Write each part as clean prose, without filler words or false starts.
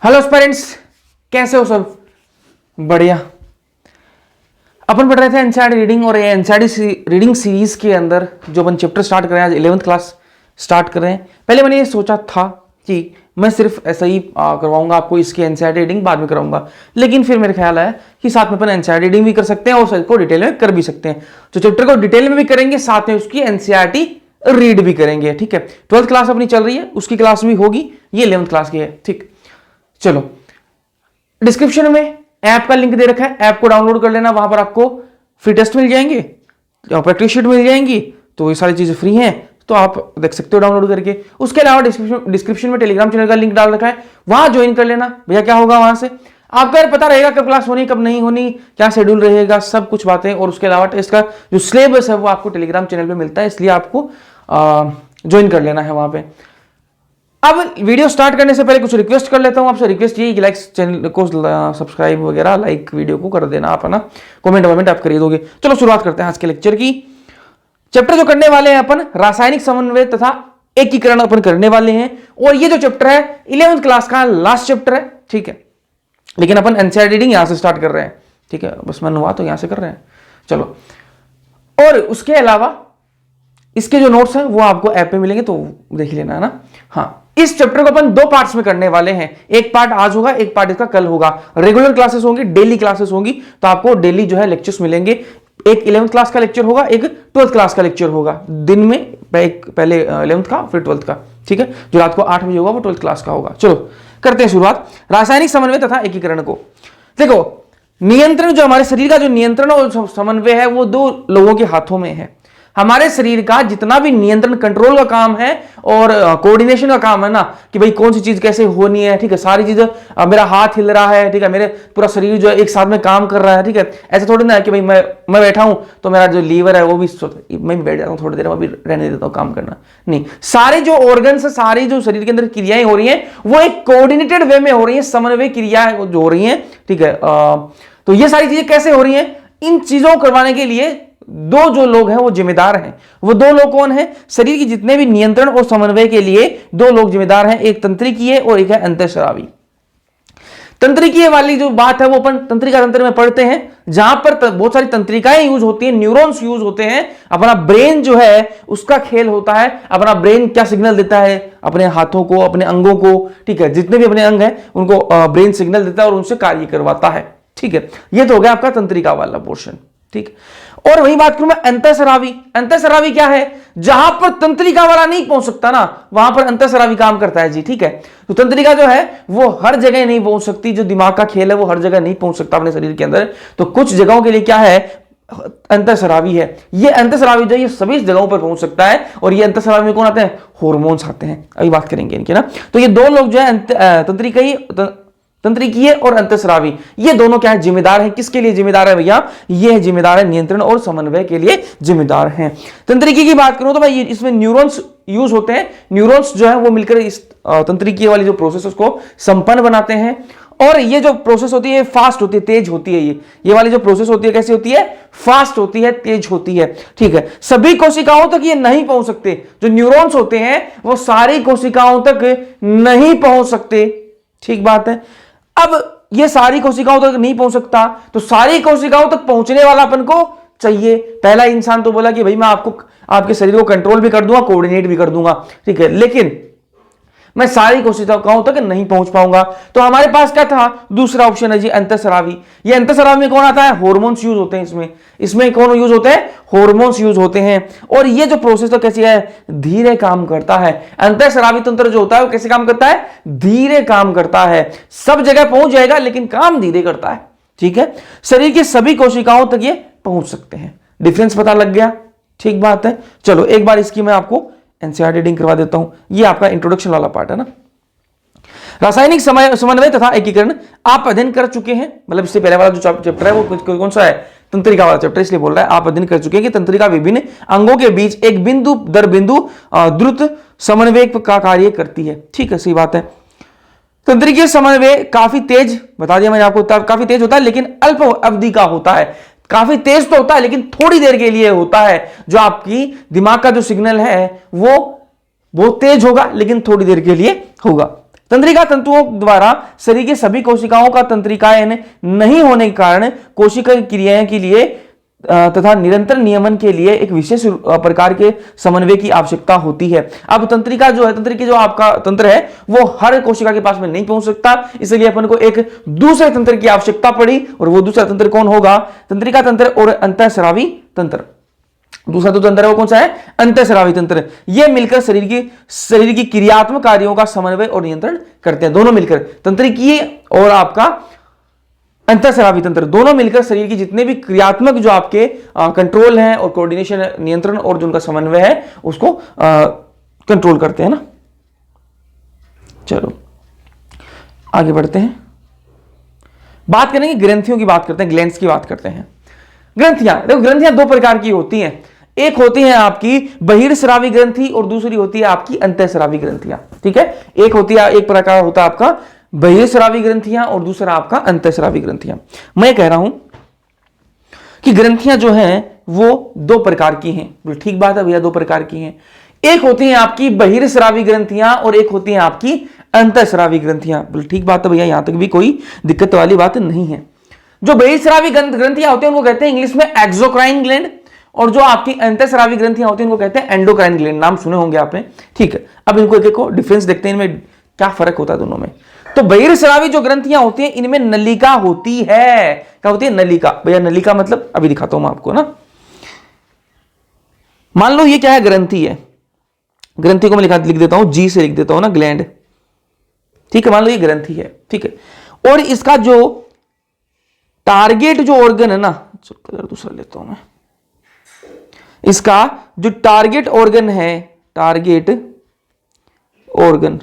Hello parents, कैसे हो सब? बढ़िया। अपन पढ़ रहे थे एनसीईआरटी रीडिंग, और ये एनसीईआरटी रीडिंग सीरीज के अंदर जो अपन चैप्टर स्टार्ट कर रहे हैं, आज 11th क्लास स्टार्ट कर रहे हैं। पहले मैंने ये सोचा था कि मैं सिर्फ ऐसा ही करवाऊंगा आपको, इसकी एनसीईआरटी रीडिंग बाद में कराऊंगा, लेकिन फिर मेरे ख्याल आया कि साथ में अपन एनसीईआरटी रीडिंग भी कर सकते हैं और सबको डिटेल में कर भी सकते हैं। तो चैप्टर को डिटेल में भी करेंगे, साथ में उसकी एनसीईआरटी रीड भी करेंगे। ठीक है, 12th क्लास अपनी चल रही है, उसकी क्लास भी होगी, ये 11th क्लास की है। ठीक, चलो डिस्क्रिप्शन में ऐप का लिंक दे रखा है, ऐप को डाउनलोड कर लेना। वहां पर आपको फ्री टेस्ट मिल जाएंगे, प्रैक्टिस शीट मिल जाएंगी, तो ये सारी चीजें फ्री हैं, तो आप देख सकते हो डाउनलोड करके। उसके अलावा डिस्क्रिप्शन में टेलीग्राम चैनल का लिंक डाल रखा है, वहां ज्वाइन कर लेना। भैया क्या होगा, वहां से आपका पता रहेगा कब क्लास होनी, कब नहीं होनी, क्या शेड्यूल रहेगा, सब कुछ बातें। और उसके अलावा टेस्ट का जो सिलेबस है वो आपको टेलीग्राम चैनल पे मिलता है, इसलिए आपको ज्वाइन कर लेना है वहां पे। अब वीडियो स्टार्ट करने से पहले कुछ रिक्वेस्ट कर लेता हूं आपसे। रिक्वेस्ट ये कि लाइक चैनल को सब्सक्राइब वगैरह, लाइक वीडियो को कर देना आप, है ना। कमेंट आप कर दोगे। चलो शुरुआत करते हैं आज के लेक्चर की। चैप्टर जो करने वाले हैं अपन, रासायनिक समन्वय तथा एकीकरण अपन करने वाले हैं। और ये जो चैप्टर है 11th क्लास का लास्ट चैप्टर है, ठीक है। लेकिन अपन एनसीईआरटी रीडिंग यहां से स्टार्ट कर रहे हैं, ठीक है। बस मन हुआ तो यहां से कर रहे हैं, चलो। और उसके अलावा इसके जो नोट्स हैं वो आपको ऐप पे मिलेंगे, तो देख लेना, है ना। हाँ, इस चैप्टर को अपन 2 पार्ट्स में करने वाले हैं। एक पार्ट आज होगा, एक पार्ट इसका कल होगा। रेगुलर क्लासेस होंगी, डेली क्लासेस होंगी, तो आपको डेली जो है लेक्चर्स मिलेंगे। एक 11th क्लास का लेक्चर होगा, एक 12th क्लास का लेक्चर होगा। दिन में पहले 11th का, फिर 12th का, ठीक है। जो रात को 8 बजे होगा वो 12th क्लास का होगा। चलो करते हैं शुरुआत रासायनिक समन्वय तथा एकीकरण को। देखो, नियंत्रण, जो हमारे शरीर का जो नियंत्रण और समन्वय है वो 2 लोगों के हाथों में है। हमारे शरीर का जितना भी नियंत्रण, कंट्रोल का काम है और कोऑर्डिनेशन का काम है ना, कि भाई कौन सी चीज कैसे होनी है, ठीक है। सारी चीजें, मेरा हाथ हिल रहा है, ठीक है, मेरे पूरा शरीर जो है एक साथ में काम कर रहा है, ठीक है। ऐसा थोड़ी ना है कि भाई मैं बैठा हूं तो मेरा जो लीवर है वो भी, मैं भी बैठ जाता हूं थोड़ी देर, मैं भी रहने देता हूं काम करना, नहीं। सारे जो ऑर्गन्स, सारी जो शरीर के अंदर क्रियाएं हो रही हैं वो एक कोऑर्डिनेटेड वे में हो रही है, समन्वय क्रियाएं जो हो रही है, ठीक है। तो ये सारी चीजें कैसे हो रही है, इन चीजों को करवाने के लिए 2 जो लोग हैं वो जिम्मेदार हैं। वो 2 लोग कौन हैं? शरीर की जितने भी नियंत्रण और समन्वय के लिए 2 लोग जिम्मेदार हैं, एक तंत्रिकीय और एक है अंतःस्रावी। तंत्रिकीय वाली जो बात है वो अपन तंत्रिका तंत्र में पढ़ते हैं, जहां पर बहुत सारी तंत्रिकाएं यूज होती हैं, न्यूरॉन्स यूज होते हैं। अपना ब्रेन जो है उसका खेल होता है, अपना ब्रेन क्या सिग्नल देता है अपने हाथों को, अपने अंगों को, ठीक है। जितने भी अपने अंग हैं उनको ब्रेन सिग्नल देता है और उनसे कार्य करवाता है, ठीक है। ये तो हो गया आपका तंत्रिका वाला पोर्शन, ठीक। और वही बात करूं मैं अंतःस्रावी। अंतःस्रावी क्या है? जहां पर तंत्रिका वाला नहीं पहुंच सकता ना, वहां पर अंतःस्रावी काम करता है जी, ठीक है। तो तंत्रिका जो है वो हर जगह नहीं पहुंच सकती, जो दिमाग का खेल है वो हर जगह नहीं पहुंच सकता अपने शरीर के अंदर। तो कुछ जगहों के लिए क्या है, अंतःस्रावी है। ये अंतःस्रावी जो है ये सभी जगहों पर पहुंच सकता है। और ये अंतःस्रावी में कौन आते हैं? हार्मोन्स आते हैं, अभी बात करेंगे इनके ना। तो ये 2 लोग जो है तंत्रिकीय और अंतःस्रावी, ये दोनों क्या है, जिम्मेदार हैं। किसके लिए जिम्मेदार है भैया? ये जिम्मेदार है नियंत्रण और समन्वय के लिए जिम्मेदार हैं। तंत्रिकी की बात करूं तो भाई इसमें न्यूरॉन्स यूज होते हैं। न्यूरॉन्स जो है वो मिलकर इस तंत्रिकीय वाली जो प्रोसेस को संपन्न बनाते हैं। और ये जो प्रोसेस होती है फास्ट होती है, तेज होती है। ये वाली जो प्रोसेस होती है कैसी होती है? फास्ट होती है, तेज होती है, ठीक है। सभी कोशिकाओं तक ये नहीं पहुंच सकते। जो न्यूरॉन्स होते हैं वो सारी कोशिकाओं तक नहीं पहुंच सकते, ठीक बात है। अब ये सारी कोशिकाओं तक नहीं पहुंच सकता, तो सारी कोशिकाओं तक पहुंचने वाला अपन को चाहिए। पहला इंसान तो बोला कि भाई मैं आपके शरीर को कंट्रोल भी कर दूंगा, कोऑर्डिनेट भी कर दूंगा, ठीक है, लेकिन मैं सारी कोशिकाओं तक नहीं पहुंच पाऊंगा। तो हमारे पास क्या था? दूसरा ऑप्शन है जी अंतःस्रावी। ये अंतःस्रावी में कौन आता है? हार्मोन्स यूज होते हैं इसमें कौन यूज होते हैं? हार्मोन्स यूज होते हैं। और ये जो प्रोसेस तो कैसी है? धीरे काम करता है। अंतःस्रावी तंत्र जो होता है वो कैसे काम करता है? धीरे काम करता है। सब जगह पहुंच जाएगा लेकिन काम धीरे करता है, ठीक है। शरीर की सभी कोशिकाओं तक ये पहुंच सकते हैं। डिफरेंस पता लग गया, ठीक बात है। चलो एक बार इसकी मैं आपको एनसीईआरटी रीडिंग करवा देता हूं। ये आपका इंट्रोडक्शन वाला पार्ट है ना। रासायनिक समन्वय तथा एकीकरण आप अध्ययन कर चुके हैं, मतलब इससे पहले वाला जो चैप्टर है वो कौन सा है? तंत्रिका वाला चैप्टर, इसलिए बोल रहा है आप अध्ययन कर चुके हैं कि तंत्रिका विभिन्न अंगों के बीच एक बिंदु दर बिंदु द्रुत समन्वय का कार्य करती है, ठीक है, सही बात है। तंत्रिकीय समन्वय काफी तेज, बता दिया मैंने आपको, काफी तेज होता है लेकिन अल्प अवधि का होता है। काफी तेज तो होता है लेकिन थोड़ी देर के लिए होता है। जो आपकी दिमाग का जो सिग्नल है वो बहुत तेज होगा लेकिन थोड़ी देर के लिए होगा। तंत्रिका तंतुओं द्वारा शरीर के सभी कोशिकाओं का तंत्रिकायन नहीं होने के कारण कोशिका क्रियाएं के लिए तथा निरंतर नियमन के लिए एक विशेष प्रकार के समन्वय की आवश्यकता होती है। अब तंत्रिका जो है, तंत्रिका जो आपका तंत्र है वो हर कोशिका के पास में नहीं पहुंच सकता, इसलिए अपन को एक दूसरे तंत्र की आवश्यकता पड़ी, और वो दूसरा तंत्र कौन होगा? तंत्रिका तंत्र और अंतःस्रावी तंत्र। दूसरा तो तंत्र है वो कौन सा है? अंतःस्रावी तंत्र। ये मिलकर शरीर की क्रियात्मक कार्यों का समन्वय और नियंत्रण करते हैं। दोनों मिलकर, तंत्रिकीय और आपका अंतःस्रावी तंत्र, दोनों मिलकर शरीर की जितने भी क्रियात्मक जो आपके कंट्रोल है और कोऑर्डिनेशन, नियंत्रण और जो उनका समन्वय है उसको कंट्रोल करते हैं ना। चलो आगे बढ़ते हैं, बात करेंगे ग्रंथियों की, बात करते हैं, ग्लैंड्स की बात करते हैं। ग्रंथियां, देखो ग्रंथियां दो प्रकार की होती हैं, एक होती है आपकी बहिर्स्रावी ग्रंथि और दूसरी होती है आपकी अंतःस्रावी ग्रंथियां। ठीक है, एक होती है, एक प्रकार होता है आपका बहिर्स्रावी ग्रंथियां और दूसरा आपका अंतःस्रावी ग्रंथियां। मैं कह रहा हूं कि ग्रंथियां जो हैं वो दो प्रकार की हैं। ठीक बात है भैया, दो प्रकार की हैं। एक होती है आपकी बहिर्स्रावी ग्रंथियां और एक होती है आपकी अंतःस्रावी ग्रंथियां। ठीक बात है भैया, यहां तक भी कोई दिक्कत वाली बात नहीं है। जो बहिर्स्रावी ग्रंथियां होती हैं उनको कहते हैं इंग्लिश में एक्सोक्राइन ग्लैंड, और जो आपकी अंतःस्रावी ग्रंथियां होती हैं उनको कहते हैं एंडोक्राइन ग्लैंड। नाम सुने होंगे आपने। ठीक है, अब इनको एक एक को डिफरेंस देखते हैं, इनमें क्या फर्क होता है दोनों में। तो बहिर्स्रावी जो ग्रंथियां होती हैं इनमें नलिका होती है। क्या होती है? नलिका। भैया नलिका मतलब अभी दिखाता हूं मैं आपको ना। मान लो ये क्या है? ग्रंथि है। ग्रंथि को मैं लिख देता हूं, जी से लिख देता हूं ना, ग्लैंड। ठीक है, मान लो ये ग्रंथि है। ठीक है, और इसका जो टारगेट जो ऑर्गन है ना, कलर दूसरा लेता हूं मैं, इसका जो टारगेट ऑर्गन है, टारगेट ऑर्गन,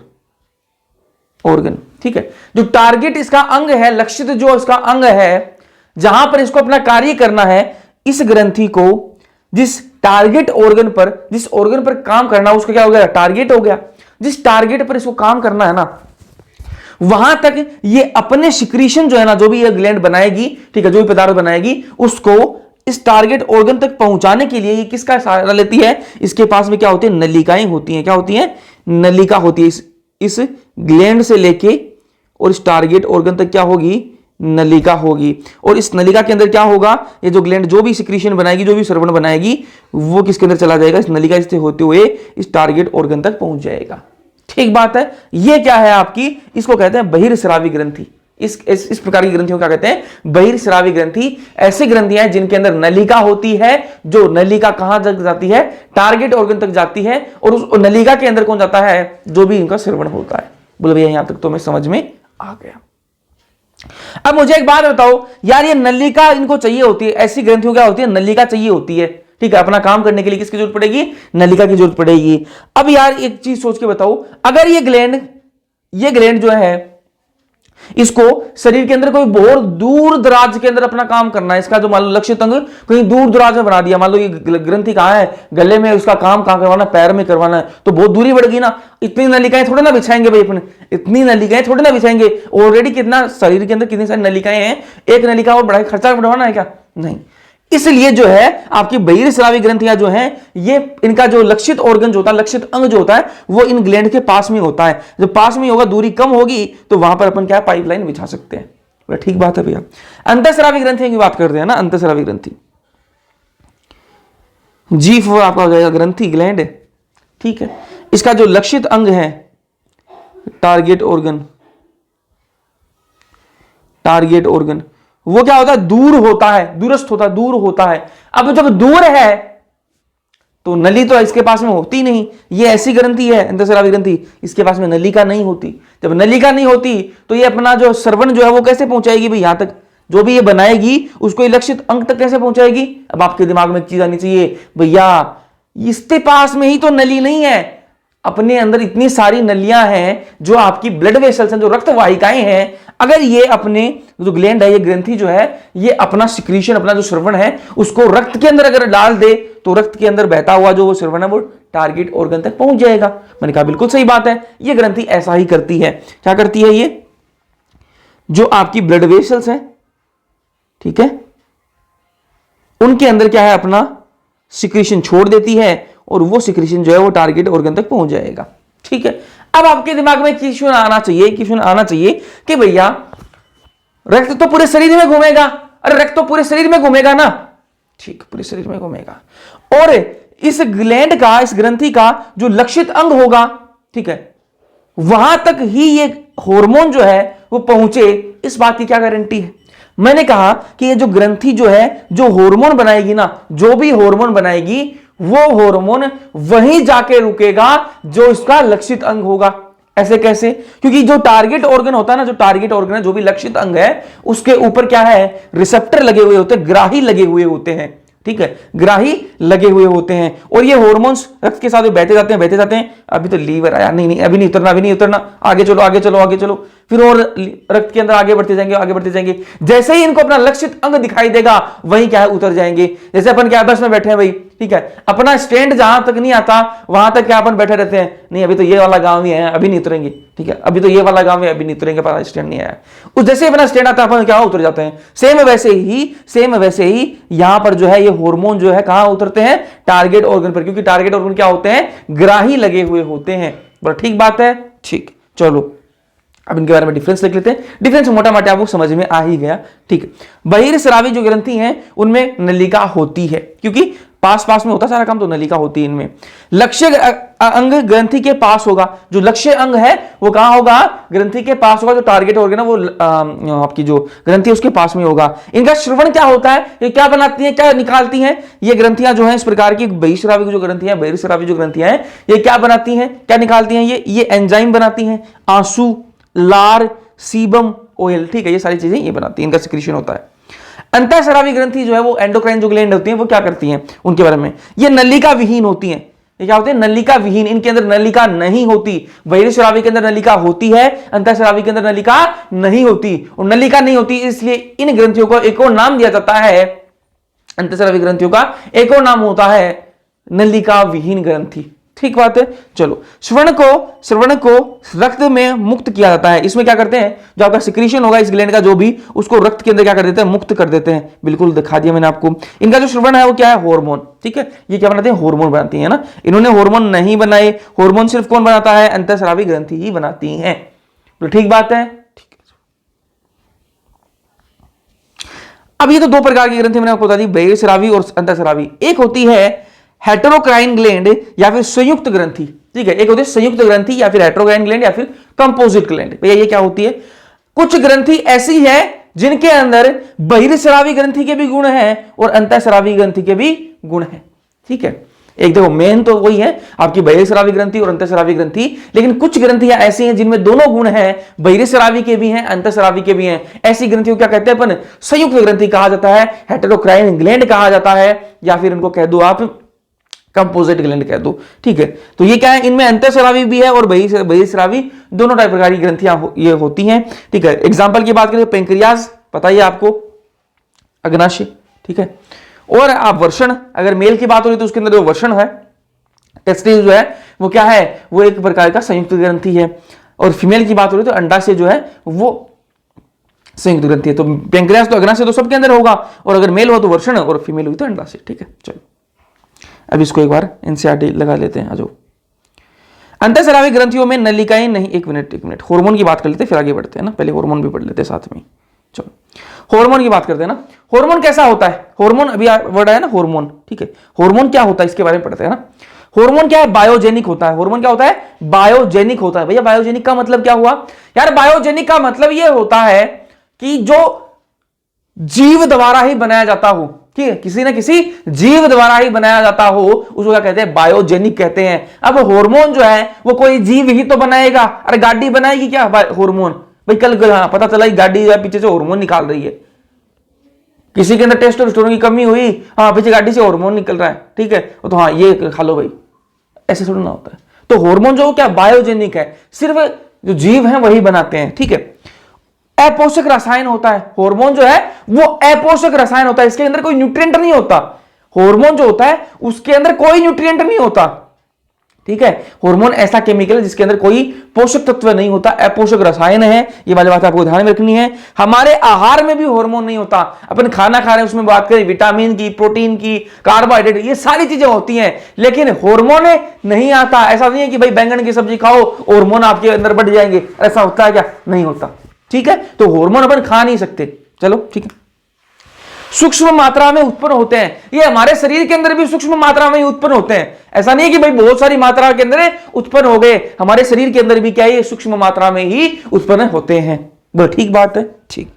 ठीक है, जो टारगेट इसका अंग है, लक्षित जो इसका अंग है, जहां पर इसको अपना कार्य करना है, इस ग्रंथि को जिस टारगेट ऑर्गन पर, जिस ऑर्गन पर काम करना उसका क्या हो गया? टारगेट हो गया। जिस टारगेट पर इसको काम करना है ना, वहां तक ये अपने सिक्रीशन जो है ना, जो भी ये ग्लैंड बनाएगी, ठीक है, जो भी पदार्थ बनाएगी, उसको इस टारगेट ऑर्गन तक पहुंचाने के लिए ये किसका सहारा लेती है? इसके पास में क्या होती है? नलिकाएं होती हैं। क्या होती हैं? नलिका होती है। इस ग्लैंड से लेके और इस टारगेट ऑर्गन तक क्या होगी? नलिका होगी। और इस नलिका के अंदर क्या होगा? ये जो ग्लैंड जो भी सिक्रीशन बनाएगी, जो भी स्रवण बनाएगी, वो किसके अंदर चला जाएगा? इस नलिका से होते हुए इस टारगेट ऑर्गन तक पहुंच जाएगा। ठीक बात है। ये क्या है आपकी? इसको कहते हैं बहिर्स्रावी ग्रंथि। इस प्रकार की ग्रंथियों क्या कहते हैं? बहिर्स्रावी ग्रंथि। ऐसी ग्रंथियां हैं जिनके अंदर नलिका होती है, जो नलिका कहां तक जाती है? टारगेट ऑर्गन तक जाती है, और उस नलिका के अंदर कौन जाता है? जो भी इनका श्रवण होता है। बोलो भैया यहां तक तो मैं समझ में आ गया। अब मुझे एक बात बताओ यार, ये नलिका इनको चाहिए होती है, ऐसी ग्रंथियों क्या होती है? नलिका चाहिए होती है। ठीक है, अपना काम करने के लिए किसकी जरूरत पड़ेगी? नलिका की जरूरत पड़ेगी। अब यार एक चीज सोच के बताओ, अगर ये ग्लैंड जो है, इसको शरीर के अंदर कोई बहुत दूर दराज के अंदर अपना काम करना है, इसका जो मान लो लक्षित अंग कहीं दूर दराज में बना दिया, मान लो ये ग्रंथि कहां है? गले में, उसका काम कहां करवाना? पैर में करवाना है, तो बहुत दूरी बढ़ गई ना। इतनी नलिकाएं थोड़े ना बिछाएंगे भाई अपने, इतनी नलिकाएं थोड़े ना बिछाएंगे। ऑलरेडी कितना शरीर के अंदर कितनी सारी नलिकाएं हैं, एक नलिका और बढ़ा खर्चा बढ़वाना है क्या? नहीं। इसलिए जो है आपकी बहिर्स्रावी ग्रंथियां जो हैं, ये इनका जो लक्षित ऑर्गन जो होता है, लक्षित अंग जो होता है, वो इन ग्लैंड के पास में होता है। जब पास में होगा, दूरी कम होगी, तो वहां पर अपन क्या पाइपलाइन बिछा सकते हैं। ठीक बात है भैया। अंतःस्रावी ग्रंथियों की बात करते हैं ना। अंतःस्रावी ग्रंथि, G4 आपका हो जाएगा ग्रंथि, ग्लैंड। ठीक है, इसका जो लक्षित अंग है, टारगेट ऑर्गन, वो क्या होता है? दूर होता है, दूरस्थ होता है, दूर होता है। अब जब दूर है तो नली तो इसके पास में होती नहीं। ये ऐसी ग्रंथि है अंतःस्रावी ग्रंथि, इसके पास में नलिका नहीं होती। जब नलिका नहीं होती तो ये अपना जो श्रवण जो है वो कैसे पहुंचाएगी भाई? यहां तक जो भी ये बनाएगी उसको लक्षित अंग तक कैसे पहुंचाएगी? अब आपके दिमाग में एक चीज आनी चाहिए, भैया इसके पास में ही तो नली नहीं है। अपने अंदर इतनी सारी नलियां हैं, जो आपकी ब्लड वेसल्स हैं, जो रक्त वाहिकाएं हैं, अगर ये अपने जो ग्लैंड है, ये ग्रंथि जो है, ये अपना सिक्रीशन, अपना जो श्रवण है, उसको रक्त के अंदर अगर डाल दे, तो रक्त के अंदर बहता हुआ जो वो श्रवण है वो टारगेट ऑर्गन तक पहुंच जाएगा। मैंने कहा बिल्कुल सही बात है, ये ग्रंथि ऐसा ही करती है। क्या करती है? ये जो आपकी ब्लड वेसल्स हैं, ठीक है, उनके अंदर क्या है? अपना सिक्रीशन छोड़ देती है, और वो सिक्रीशन जो है वो टारगेट ऑर्गन तक पहुंच जाएगा। ठीक है। अब आपके दिमाग में क्वेश्चन आना चाहिए कि भैया रक्त तो पूरे शरीर में घूमेगा, अरे रक्त तो पूरे शरीर में घूमेगा ना, ठीक, पूरे शरीर में घूमेगा, और इस ग्लैंड का, इस ग्रंथि का जो लक्षित अंग होगा, ठीक है, वहां तक ही ये हार्मोन जो है वो पहुंचे, इस बात की क्या गारंटी है? मैंने कहा कि ये जो ग्रंथि जो है, जो हार्मोन बनाएगी ना, जो भी हार्मोन बनाएगी, वो हार्मोन वहीं जाके रुकेगा जो इसका लक्षित अंग होगा। ऐसे कैसे? क्योंकि जो टारगेट ऑर्गन होता है ना, जो टारगेट ऑर्गन है, जो भी लक्षित अंग है, उसके ऊपर क्या है? रिसेप्टर लगे हुए होते हैं, ग्राही लगे हुए होते हैं, ठीक है, ग्राही लगे हुए होते हैं, और ये हार्मोन्स रक्त के साथ बहते जाते हैं। अभी तो लीवर आया, नहीं, अभी नहीं उतरना, आगे चलो, फिर और रक्त के अंदर आगे बढ़ते जाएंगे। जैसे ही इनको अपना लक्षित अंग दिखाई देगा, वहीं क्या है, उतर जाएंगे। जैसे अपन क्या बस में बैठे हैं भाई, ठीक है, अपना स्टैंड जहां तक नहीं आता वहां तक क्या अपन बैठे रहते हैं, नहीं अभी तो ये वाला गांव ही है, अभी नहीं उतरेंगे, ठीक है, अभी तो ये वाला गांव है, अभी नहीं उतरेंगे, पर स्टैंड नहीं आया। उस जैसे अपना स्टैंड आता है, अपन क्या उतर जाते हैं। सेम वैसे ही यहां पर जो है ये हार्मोन जो है कहां उतरते हैं? टारगेट ऑर्गन पर, क्योंकि टारगेट ऑर्गन क्या होते हैं? ग्राही लगे हुए होते हैं। बड़ा ठीक बात है, ठीक, चलो अब इनके बारे में डिफरेंस लिख लेते हैं। डिफरेंस मोटा मोटा आपको समझ में आ ही गया, ठीक है। बहिर्स्रावी जो ग्रंथि हैं उनमें नलिका होती है, क्योंकि पास में होता सारा काम, तो नलिका होती है इनमें। लक्ष्य अंग ग्रंथि के पास होगा, जो लक्ष्य अंग है वो कहां होगा? ग्रंथि के पास होगा। जो टारगेट ऑर्गन है वो आपकी जो ग्रंथि है उसके पास में होगा। इनका श्रवण क्या होता है? ये क्या बनाती है, क्या निकालती हैं? ये ग्रंथियां जो है इस प्रकार की बहिर्स्रावी जो ग्रंथियां, बहिर्स्रावी जो ग्रंथियां हैं, ये क्या बनाती हैं, क्या निकालती हैं? ये एंजाइम बनाती हैं, आंसू, लार, सीबम ऑयल, ठीक है, ये सारी चीजें ये बनाती हैं, इनका सिक्रीशन होता है। अंतःस्रावी ग्रंथि जो है वो एंडोक्राइन जो ग्लैंड होती है वो क्या करती हैं, उनके बारे में, ये नलिका विहीन होती हैं। ये क्या होते हैं? नलिका विहीन, इनके अंदर नलिका नहीं होती। बहिर्स्रावी के अंदर नलिका होती है, अंतःस्रावी के अंदर नलिका नहीं होती। और नलिका नहीं होती इसलिए इन ग्रंथियों को एक और नाम दिया जाता है, अंतःस्रावी ग्रंथियों का एक और नाम होता है नलिका विहीन ग्रंथि। ठीक बात है। चलो, श्रवण को रक्त में मुक्त किया जाता है। इसमें क्या करते हैं, जो आपका सिक्रीशन होगा इस ग्लैंड का जो भी, उसको रक्त के अंदर क्या कर देते हैं? मुक्त कर देते हैं। बिल्कुल दिखा दिया मैंने आपको। इनका जो श्रवण है वो क्या है? हार्मोन, ठीक है, ये क्या बनाते हैं? हार्मोन बनाती है ना। इन्होंने हार्मोन नहीं बनाए, हार्मोन सिर्फ कौन बनाता है? अंतःस्रावी ग्रंथि ही बनाती है। तो ठीक बात है। ठीक है, अब ये तो दो प्रकार की ग्रंथि मैंने आपको बता दी, बहिर्स्रावी और अंतःस्रावी। एक होती है हेटेरोक्राइन ग्लैंड या फिर संयुक्त ग्रंथि, ठीक है, एक होती है संयुक्त ग्रंथि या फिर हेटेरोक्राइन ग्लैंड या फिर कंपोजिट ग्लैंड। भैया ये क्या होती है? कुछ ग्रंथि ऐसी है जिनके अंदर बहिर्स्रावी ग्रंथि के भी गुण हैं और अंतःस्रावी ग्रंथि के भी गुण हैं, ठीक है। एक देखो, मेन तो वही है आपकी बहिर्स्रावी ग्रंथि और अंतःस्रावी ग्रंथि, लेकिन कुछ ग्रंथियां ऐसी हैं जिनमें दोनों गुण हैं, बहिर्स्रावी के भी हैं, अंतःस्रावी के भी हैं। ऐसी ग्रंथियों क्या कहते हैं अपन? संयुक्त ग्रंथि कहा जाता है, हेटेरोक्राइन ग्लैंड कहा जाता है, या फिर इनको कह दो आप कंपोजिट ग्लैंड कह दो, ठीक है। तो ये क्या है? इनमें अंतःस्रावी भी है और बहिर्स्रावी, दोनों टाइप प्रकार की ग्रंथियां ये होती हैं, ठीक है। एग्जांपल की बात करें, पेंक्रियाज पता ही आपको, अग्नाशय, ठीक है। और आप वर्षण, अगर मेल की बात हो रही तो उसके अंदर जो वर्षण है, टेस्टिस जो है वो क्या है? वो एक प्रकार का संयुक्त ग्रंथि है। और फीमेल की बात हो रही तो अंडाशय जो है वो संयुक्त ग्रंथि है। तो पेंक्रियाज तो अग्नाशय तो सबके अंदर होगा, और अगर मेल हो तो वर्षण और फीमेल हुई तो अंडाशय, ठीक है। चलो अब इसको एक बार एनसीईआरटी लगा लेते हैं। आजो, अंतःस्रावी ग्रंथियों में नलिकाएं नहीं, एक मिनट, हार्मोन की बात कर लेते हैं फिर आगे बढ़ते हैं ना, पहले हार्मोन भी पढ़ लेते हैं साथ में। चलो हार्मोन की बात करते हैं ना। हार्मोन कैसा होता है? हार्मोन अभी वर्ड है ना, हार्मोन, ठीक है। हार्मोन क्या होता है इसके बारे में पढ़ते हैं ना। हार्मोन क्या है? बायोजेनिक होता है। हार्मोन क्या होता है? बायोजेनिक होता है। भैया बायोजेनिक का मतलब क्या हुआ यार? बायोजेनिक का मतलब यह होता है कि जो जीव द्वारा ही बनाया जाता हो, ठीक है, किसी ना किसी जीव द्वारा ही बनाया जाता हो, उसको क्या कहते हैं? बायोजेनिक कहते हैं। अब हार्मोन जो है वो कोई जीव ही तो बनाएगा। अरे गाड़ी बनाएगी क्या हार्मोन? भाई कल हाँ, पता चला गाड़ी पीछे से हार्मोन निकाल रही है, किसी के अंदर टेस्टोस्टेरोन की कमी हुई, हाँ पीछे गाड़ी से हार्मोन निकल रहा है, ठीक है, तो हाँ ये खा लो भाई, ऐसे थोड़ा ना होता है। तो हार्मोन जो क्या बायोजेनिक है, सिर्फ जो जीव हैं वही बनाते हैं, ठीक है। अपोषक रसायन होता है। हार्मोन जो है वो अपोषक रसायन होता है, इसके अंदर कोई न्यूट्रिएंट नहीं होता। हार्मोन जो होता है उसके अंदर कोई न्यूट्रिएंट नहीं होता, ठीक है। हार्मोन ऐसा केमिकल है जिसके अंदर कोई पोषक तत्व नहीं होता, अपोषक रसायन है, ये वाली बात आपको ध्यान में रखनी है। हमारे आहार में भी हार्मोन नहीं होता, अपन खाना खा रहे हैं उसमें बात करें विटामिन की, प्रोटीन की, कार्बोहाइड्रेट, ये सारी चीजें होती हैं, लेकिन हार्मोन नहीं आता। ऐसा नहीं है कि भाई बैंगन की सब्जी खाओ हार्मोन आपके अंदर बढ़ जाएंगे, ऐसा होता है क्या? नहीं होता, ठीक है। तो हार्मोन अपन खा नहीं सकते। चलो ठीक है। सूक्ष्म मात्रा में उत्पन्न होते हैं, ये हमारे शरीर के अंदर भी सूक्ष्म मात्रा में ही उत्पन्न होते हैं। ऐसा नहीं है कि भाई बहुत सारी मात्रा के अंदर उत्पन्न हो गए, हमारे शरीर के अंदर भी क्या है, ये सूक्ष्म मात्रा में ही उत्पन्न होते हैं। वो ठीक बात है, ठीक।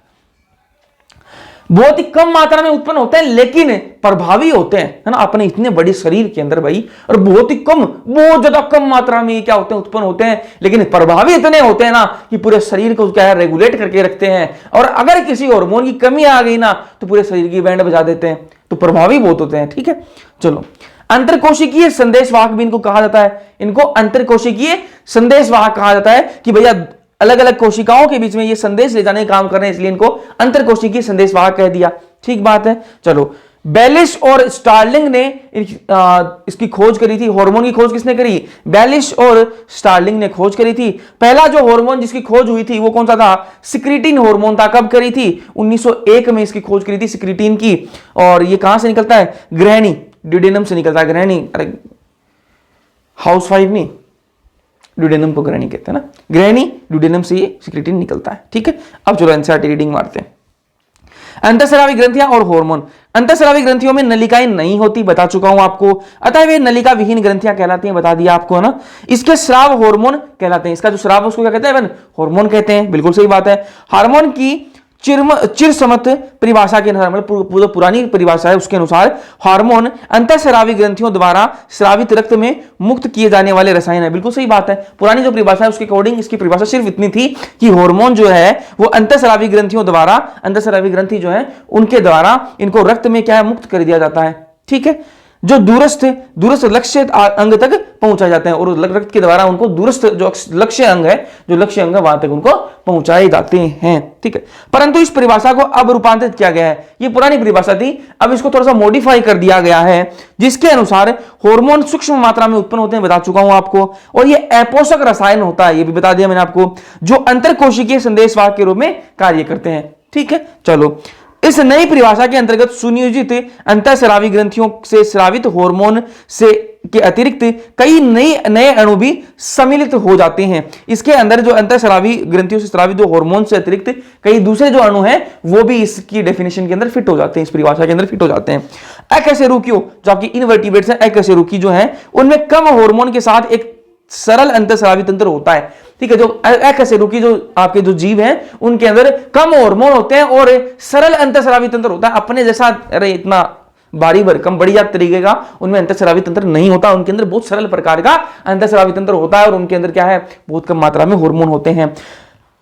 बहुत ही कम मात्रा में उत्पन्न होते हैं लेकिन प्रभावी होते हैं, है ना, अपने इतने बड़े शरीर के अंदर भाई, और बहुत ही कम, बहुत ज्यादा कम मात्रा में क्या होते हैं, उत्पन्न होते हैं, लेकिन प्रभावी इतने होते हैं ना कि पूरे शरीर को क्या है, रेगुलेट करके रखते हैं। और अगर किसी हार्मोन की कमी आ गई ना तो पूरे शरीर की बैंड बजा देते हैं, तो प्रभावी बहुत होते हैं, ठीक है। चलो, अंतरकोशिकीय संदेशवाहक भी इनको कहा जाता है, इनको अंतरकोशिकीय संदेशवाहक कहा जाता है कि भैया अलग अलग कोशिकाओं के बीच में ये संदेश ले जाने का काम कर रहे हैं, इसलिए इनको अंतरकोशिकीय संदेशवाहक कह दिया, ठीक बात है। चलो, बेलिश और स्टार्लिंग ने इसकी खोज करी थी। हार्मोन की खोज किसने करी? बेलिश और स्टार्लिंग ने खोज करी थी। पहला जो हार्मोन जिसकी खोज हुई थी वो कौन सा था? सिक्रीटिन हार्मोन था। कब करी थी? 1901 में इसकी खोज करी थी सिक्रीटिन की। और ये कहां से निकलता है? ग्रहणी ड्यूडेनम से निकलता है। ग्रहणी, अरे हाउस वाइफ नहीं, ड्यूडेनम को ग्रहणी कहते हैं ना, ग्रहणी ड्यूडेनम से ये सिक्रीटिन निकलता है, ठीक है। अब चलो एनसीईआरटी रीडिंग मारते हैं। अंतःस्रावी ग्रंथियां और हार्मोन। अंतःस्रावी ग्रंथियों में नलिकाएं नहीं होती, बता चुका हूं आपको, अतः वे नलिका विहीन ग्रंथियां कहलाती हैं, बता दिया आपको, है ना। इसके स्राव हार्मोन कहलाते हैं। इसका जो स्राव उसको क्या कहते हैं? हार्मोन कहते हैं, बिल्कुल सही बात है। हार्मोन की चिरसमत परिभाषा के अनुसार, मतलब पुरानी परिभाषा है उसके अनुसार, हार्मोन अंतःस्रावी ग्रंथियों द्वारा स्रावित रक्त में मुक्त किए जाने वाले रसायन है। बिल्कुल सही बात है। पुरानी जो परिभाषा है उसके अकॉर्डिंग इसकी परिभाषा सिर्फ इतनी थी कि हार्मोन जो है वो अंतःस्रावी ग्रंथियों द्वारा, अंतःस्रावी ग्रंथि जो है उनके द्वारा इनको रक्त में क्या है, मुक्त कर दिया जाता है, ठीक है। जो दूरस्थ लक्ष्य अंग तक पहुंचाए जाते हैं, और रक्त के द्वारा उनको दूरस्थ जो लक्ष्य अंग है, वहां तक उनको पहुंचाए जाते हैं, ठीक है। परंतु इस परिभाषा को अब रूपांतरित किया गया है। ये पुरानी परिभाषा थी, अब इसको थोड़ा सा मॉडिफाई कर दिया गया है, जिसके अनुसार हार्मोन सूक्ष्म मात्रा में उत्पन्न होते हैं, बता चुका हूं आपको, और ये अपोषक रसायन होता है, ये भी बता दिया मैंने आपको, जो अंतरकोशिकीय संदेशवाहक के रूप में कार्य करते हैं, ठीक है। चलो, इस नई परिभाषा के अंतर्गत सुनियोजित अंतःस्रावी ग्रंथियों से स्रावित हार्मोन से के अतिरिक्त कई नए अणु भी सम्मिलित हो जाते हैं। इसके अंदर जो अंतःस्रावी ग्रंथियों से स्रावित जो हार्मोन से अतिरिक्त कई दूसरे जो अणु हैं वो भी इसकी डेफिनेशन के अंदर फिट हो जाते हैं, इस परिभाषा के अंदर फिट हो जाते हैं। अकशेरुकियों, जो आपकी इनवर्टिब्रेट्स हैं, अकशेरुकी जो हैं, उनमें कम हार्मोन के साथ एक सरल अंतःस्रावी तंत्र होता है, ठीक है। जो अकशेरुकी जो आपके जो जीव हैं उनके अंदर कम हार्मोन होते हैं और सरल अंतःस्रावी तंत्र होता है। अपने जैसा अरे इतना भारी भरकम बढ़िया तरीके का उनमें अंतःस्रावी तंत्र नहीं होता, उनके अंदर बहुत सरल प्रकार का अंतःस्रावी तंत्र होता है, और उनके अंदर क्या है, बहुत कम मात्रा में हार्मोन होते हैं।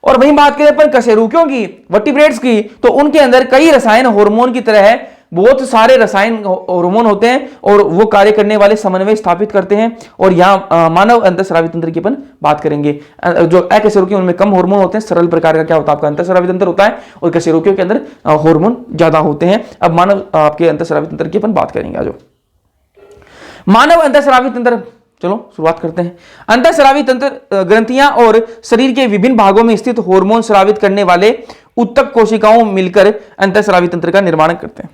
और वहीं बात करें अपन कशेरुकियों की, वर्टिब्रेट्स की, तो उनके अंदर कई रसायन हार्मोन की तरह है, बहुत सारे रसायन हार्मोन होते हैं और वो कार्य करने वाले समन्वय स्थापित करते हैं। और यहाँ मानव अंतःस्रावी तंत्र की अपन बात करेंगे। जो अकशेरुकी उनमें कम हार्मोन होते हैं, सरल प्रकार का क्या होता है आपका अंतःस्रावी तंत्र होता है, और कशेरुकियों के अंदर हार्मोन ज्यादा होते हैं। अब मानव आपके अंतःस्रावी तंत्र की अपन बात करेंगे। आज मानव अंतःस्रावी तंत्र, चलो शुरुआत करते हैं। अंतःस्रावी तंत्र ग्रंथियां और शरीर के विभिन्न भागों में स्थित हार्मोन स्रावित करने वाले उत्तक कोशिकाओं मिलकर अंतःस्रावी तंत्र का निर्माण करते हैं।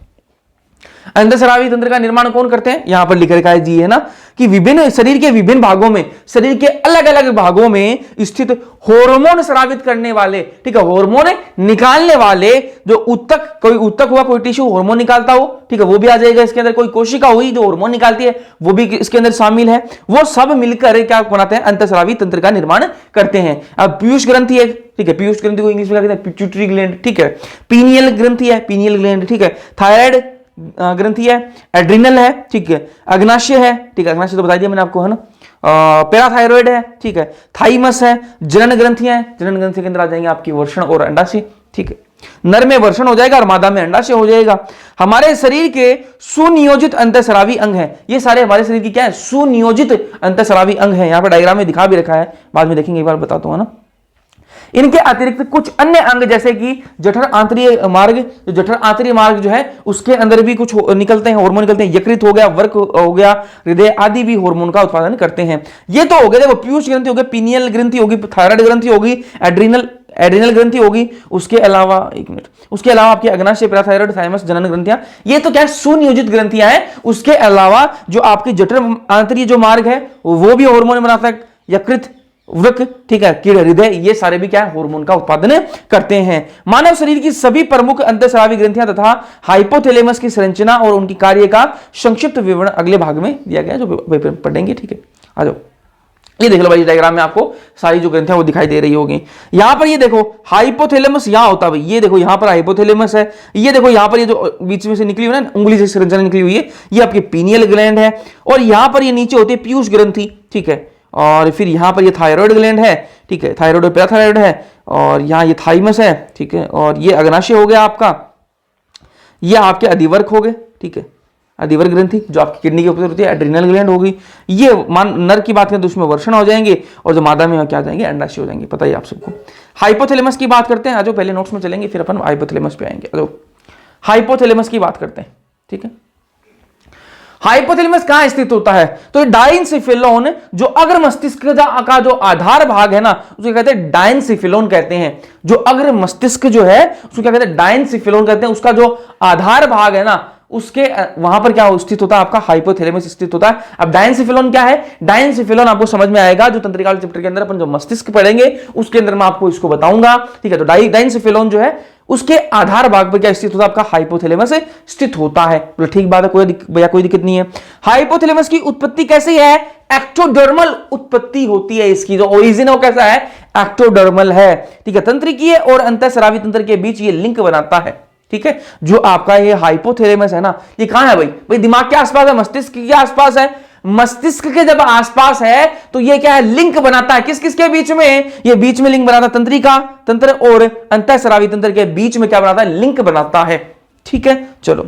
अंतःस्रावी तंत्र का निर्माण कौन करते हैं? यहां पर लिख रखा है जी, है ना, कि विभिन्न शरीर के विभिन्न भागों में, शरीर के अलग अलग भागों में स्थित हार्मोन स्रावित करने वाले, ठीक है, हार्मोन निकालने वाले, जो उत्तक, कोई उत्तक हुआ, कोई टिश्यू हार्मोन निकालता हो, ठीक है, वो भी आ जाएगा इसके अंदर। कोई कोशिका हुई जो हार्मोन निकालती है, वो भी इसके अंदर शामिल है। वो सब मिलकर क्या बनाते हैं? अंतःस्रावी तंत्र का निर्माण करते हैं। अब पीयूष ग्रंथि है, ठीक है, पीयूष ग्रंथि को इंग्लिश में कहते हैं पिट्यूटरी ग्लैंड, ठीक है। पीनियल ग्रंथि है, पीनियल ग्लैंड, ठीक है। थायराइड ग्रंथि है, एड्रिनल है, ठीक है। अग्नाशय है, ठीक है, अग्नाशय तो बता दिया मैंने आपको, है ना। पैराथायरॉइड है, ठीक है। थाइमस है, जनन ग्रंथियां हैं, जनन ग्रंथि के अंदर आ जाएंगे आपकी वर्षण और अंडाशय, ठीक है। नर में वर्षण हो जाएगा और मादा में अंडाशय हो जाएगा। हमारे शरीर के सुनियोजित अंतःस्रावी अंग हैं, ये सारे हमारे शरीर की क्या है? सुनियोजित अंतःस्रावी अंग हैं। यहां पर डायग्राम में दिखा भी रखा है, बाद में देखेंगे, एक बार बताता हूं, है ना। इनके अतिरिक्त कुछ अन्य अंग जैसे कि जठर आंतरीय मार्ग, जो जठर आंतरीय मार्ग जो है उसके अंदर भी कुछ निकलते हैं, हार्मोन निकलते हैं, यकृत हो गया, वर्क हो गया, हृदय आदि भी हार्मोन का उत्पादन करते हैं। ये तो हो गया, देखो पीयूष ग्रंथि हो गई, पीनियल ग्रंथि होगी, थायराइड ग्रंथि होगी, एड्रिनल एड्रिनल ग्रंथि होगी, उसके अलावा एक मिनट, उसके अलावा आपकी अग्नाशय, पैराथायरॉइड, थाइमस, जनन ग्रंथियां, ये तो क्या सुनियोजित ग्रंथियां हैं। उसके अलावा जो आपकी जठर आंतरीय जो मार्ग है वो भी हार्मोन बनाता है, यकृत, वृक, ठीक है, कीड़े, हृदय, ये सारे भी क्या है, हार्मोन का उत्पादन करते हैं। मानव शरीर की सभी प्रमुख अंतःस्रावी ग्रंथियां तथा हाइपोथैलेमस की संरचना और उनकी कार्य का संक्षिप्त विवरण अगले भाग में दिया गया, जो पढ़ेंगे, ठीक है। आ जाओ, ये देख लो भाई, डायग्राम में आपको सारी जो ग्रंथियां वो दिखाई दे रही होगी। यहां पर ये देखो हाइपोथैलेमस यहां होता है, ये देखो यहां पर हाइपोथैलेमस है, ये देखो यहां पर ये जो बीच में से निकली हुई ना उंगली से संरचना निकली हुई है, ये आपकी पीनियल ग्लैंड है, और यहां पर ये नीचे होती है पीयूष ग्रंथि, ठीक है, और फिर यहां पर ये थायराइड ग्लैंड है, ठीक है, थायराइड और पैराथायराइड है, और यहां ये थाइमस है, ठीक है, और ये अग्नाशय हो गया आपका, ये आपके अधिवर्क हो गए, ठीक है, अधिवर्ग ग्रंथि जो आपकी किडनी के ऊपर होती है, एड्रिनल ग्लैंड होगी, ये मान नर की बात करें तो उसमें वर्षण हो जाएंगे, और जो मादा में क्या आ जाएंगे, अंडाशय हो जाएंगे, पता ही आप सबको। हाइपोथैलेमस की बात करते हैं, आज पहले नोट्स में चलेंगे, फिर अपन हाइपोथैलेमस पे आएंगे। आज हाइपोथैलेमस की बात करते हैं, ठीक है। हाइपोथैलेमस कहां स्थित होता है, तो डाइनसिफिलोन जो अग्र मस्तिष्क का जो आधार भाग है ना, उसको कहते हैं डाइनसिफिलोन कहते हैं। जो अग्र मस्तिष्क जो है उसको क्या कहते हैं, डाइनसिफिलोन कहते हैं। उसका जो आधार भाग है ना, उसके वहां पर क्या स्थित होता है, आपका हाइपोथैलेमस स्थित होता है। अब डाइनसिफिलोन क्या है, डाइनसिफिलोन आपको समझ में आएगा, जो तंत्रिका चैप्टर के अंदर अपन जो मस्तिष्क पढ़ेंगे उसके अंदर मैं आपको इसको बताऊंगा, ठीक है। तो डाइनसिफिलोन जो है उसके आधार भाग पर क्या स्थित होता है, आपका हाइपोथैलेमस स्थित होता है। तो ठीक बात है, कोई दिक्कत नहीं है। हाइपोथैलेमस की उत्पत्ति कैसी है, एक्टोडर्मल उत्पत्ति होती है इसकी, जो ओरिजिन है वो कैसा है, एक्टोडर्मल है, ठीक है। तंत्रिकीय और अंतःस्रावी तंत्र के बीच ये लिंक बनाता है, ठीक है। जो आपका ये हाइपोथैलेमस है ना, ये कहां है भाई दिमाग के आसपास है, मस्तिष्क के आसपास है। मस्तिष्क के जब आसपास है तो ये क्या है, लिंक बनाता है, किस किस के बीच में, ये बीच में लिंक बनाता है, तंत्रिका तंत्र और अंतःस्रावी तंत्र के बीच में क्या बनाता है, लिंक बनाता है, ठीक है। चलो